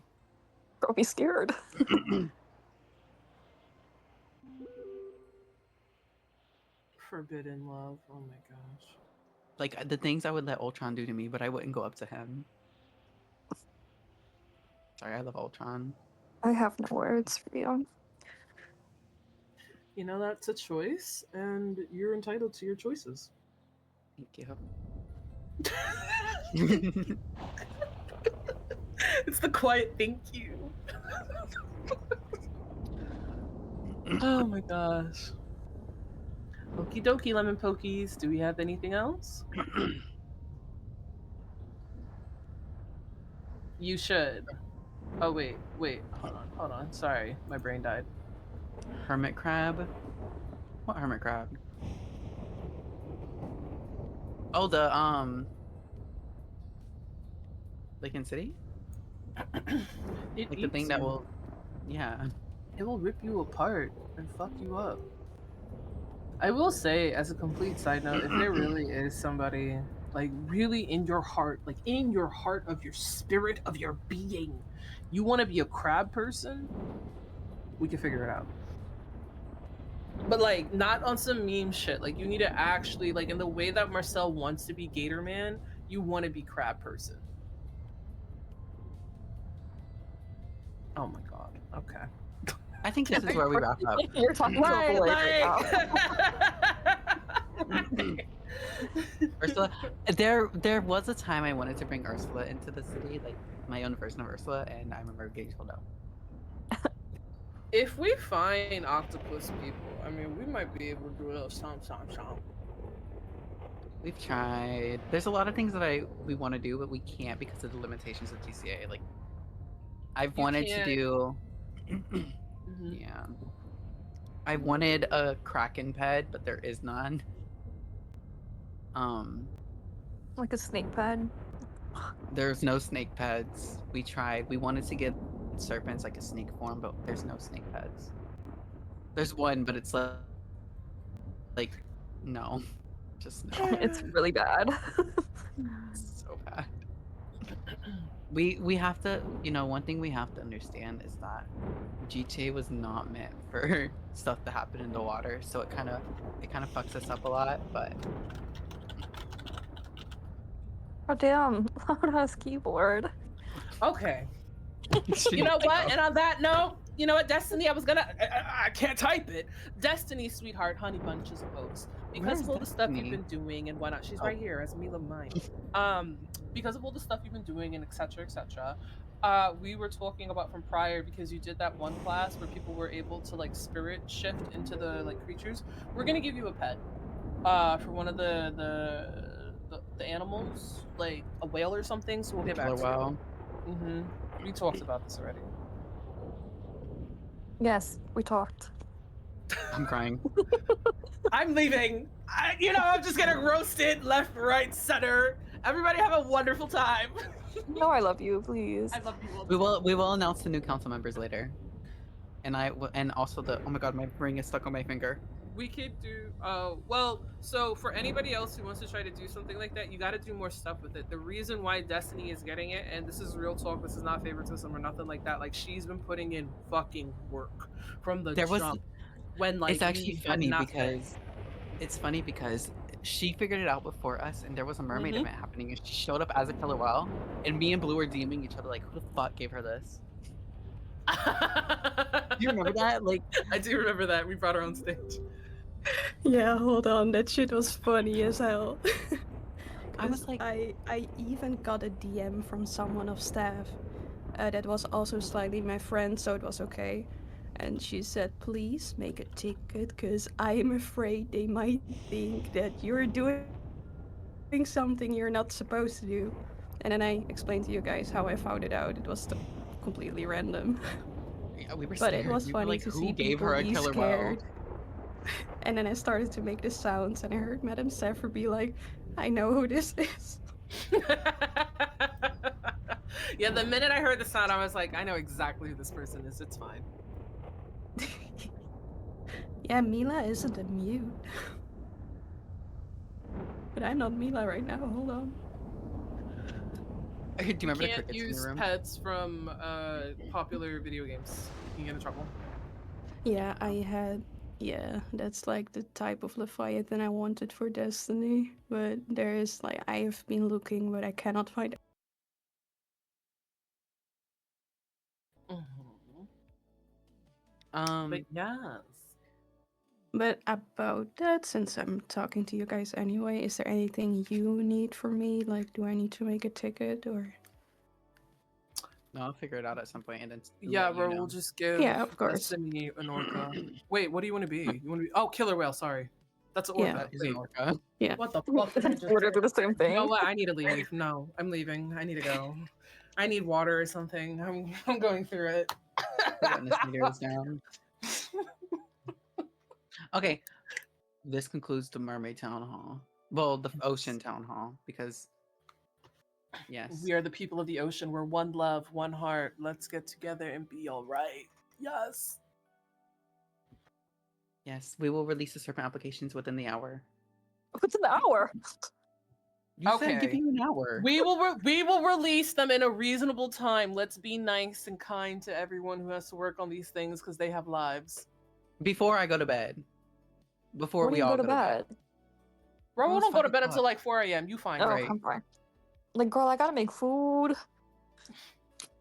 Girl, be scared. Forbidden love. Oh my gosh. Like the things I would let Ultron do to me, but I wouldn't go up to him. Sorry, I love Ultron. I have no words for you. You know, that's a choice, and you're entitled to your choices. Thank you. It's the quiet thank you. Oh my gosh. Okie dokie, lemon pokies. Do we have anything else? You should. Oh, wait. Hold on. Sorry, my brain died. Hermit crab? What hermit crab? Oh, the, like in City? Like the thing that will, yeah. It will rip you apart and fuck you up. I will say, as a complete side note, if there really is somebody, like, really in your heart, like, in your heart of your spirit, of your being, you want to be a crab person, we can figure it out. But, like, not on some meme shit. Like, you need to actually, like, in the way that Marcel wants to be Gator Man, you want to be crab person. Oh my god. Okay. I think this is where we wrap up. You're talking to a boy right now. Ursula, there was a time I wanted to bring Ursula into the city, like my own version of Ursula, and I remember getting told no. If we find octopus people, I mean, we might be able to do a little something. We've tried. There's a lot of things that we want to do, but we can't because of the limitations of GCA. Like, I've You wanted to can't. do. Mhm. Yeah. I wanted a Kraken ped, but there is none. Like a snake pad. There's no snake peds. We tried. We wanted to get serpents like a snake form, but there's no snake peds. There's one, but it's like no, just no. It's really bad. It's so bad. We have to, one thing we have to understand is that GTA was not meant for stuff to happen in the water, so it kind of fucks us up a lot, but Oh damn, loud ass keyboard. Okay. You know what? And on that note, you know what, Destiny, I can't type it. Destiny, sweetheart, honey bunches of oats. Because of all the stuff you've been doing and whatnot, she's right here as Mila mine. Because of all the stuff you've been doing and etc. We were talking about from prior because you did that one class where people were able to like spirit shift into the like creatures. We're gonna give you a pet. For one of the animals, like a whale or something. So we'll get back to wow. you. We talked about this already. Yes, we talked. I'm crying. I'm leaving. I'm just getting roasted left, right, center. Everybody have a wonderful time. No, I love you, please. I love you all. We will announce the new council members later, and also oh my god, my ring is stuck on my finger. We could do so for anybody else who wants to try to do something like that, you got to do more stuff with it. The reason why Destiny is getting it, and this is real talk, this is not favoritism or nothing like that, like she's been putting in fucking work from the jump when like it's actually funny nothing. because it's funny because she figured it out before us, and there was a mermaid event happening, and she showed up as a killer whale, and me and Blue were DMing each other like, who the fuck gave her this? Do you remember that? Like, I do remember that. We brought her on stage. Yeah, hold on. That shit was funny as hell. I was like, I even got a DM from someone of staff that was also slightly my friend, so it was okay. And she said, please make a ticket, because I am afraid they might think that you're doing something you're not supposed to do. And then I explained to you guys how I found it out. It was completely random. yeah, we were But scared. it was We funny were like, to who see gave people her a be killer scared. whale? And then I started to make the sounds, and I heard Madame Saffir be like, I know who this is. Yeah, the minute I heard the sound, I was like, I know exactly who this person is. It's fine. Yeah, Mila isn't a mute. But I'm not Mila right now. Hold on. Do you remember the can't crickets in use your room? pets from popular video games. You can get in trouble. Yeah, yeah, that's like the type of Leviathan I wanted for Destiny. But there is like, I have been looking, but I cannot find. But yes. But about that, since I'm talking to you guys anyway, is there anything you need from me? Like, do I need to make a ticket or? No, I'll figure it out at some point, and then Yeah, let you bro, know. we'll just give of course. Destiny an orca. Wait, what do you want to be? You want to be killer whale? Sorry, that's an Yeah. orca. He's an orca. Yeah. What the fuck did I just We're gonna do the same You thing. know what? I need to leave. No, I'm leaving. I need to go. I need water or something. I'm going through it. The witness meter is down. Okay, this concludes the Mermaid Town Hall. Well, the Ocean Town Hall, because yes, We are the people of the ocean. We're one love, one heart. Let's get together and be all right. Yes. yes, we will release the serpent applications within the hour. What's an hour? You said Okay. give you an hour. We will release them in a reasonable time. Let's be nice and kind to everyone who has to work on these things because they have lives. Before I go to bed. Before When do we you all go to bed? Bro, we Almost don't go to 5 bed until o'clock. like 4 a.m. You fine, Oh, right? I'm fine. Like, girl, I gotta make food.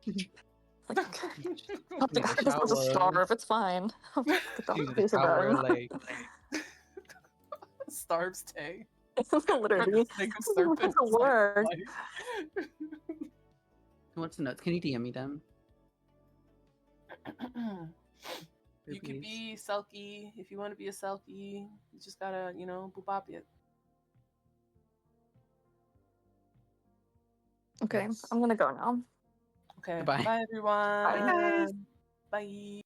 Like, I'm Take a just about to shower. starve. It's fine. Get the Use the face of shower, bed. like Starves Tay. Literally. Think of serpents. Doesn't work. who wants the notes? Can you DM me them? You could be Selkie if you want to be a Selkie. You just gotta, boop bop it. Okay, Yes. I'm gonna go now. Okay. Goodbye. Bye, everyone. Bye. Bye.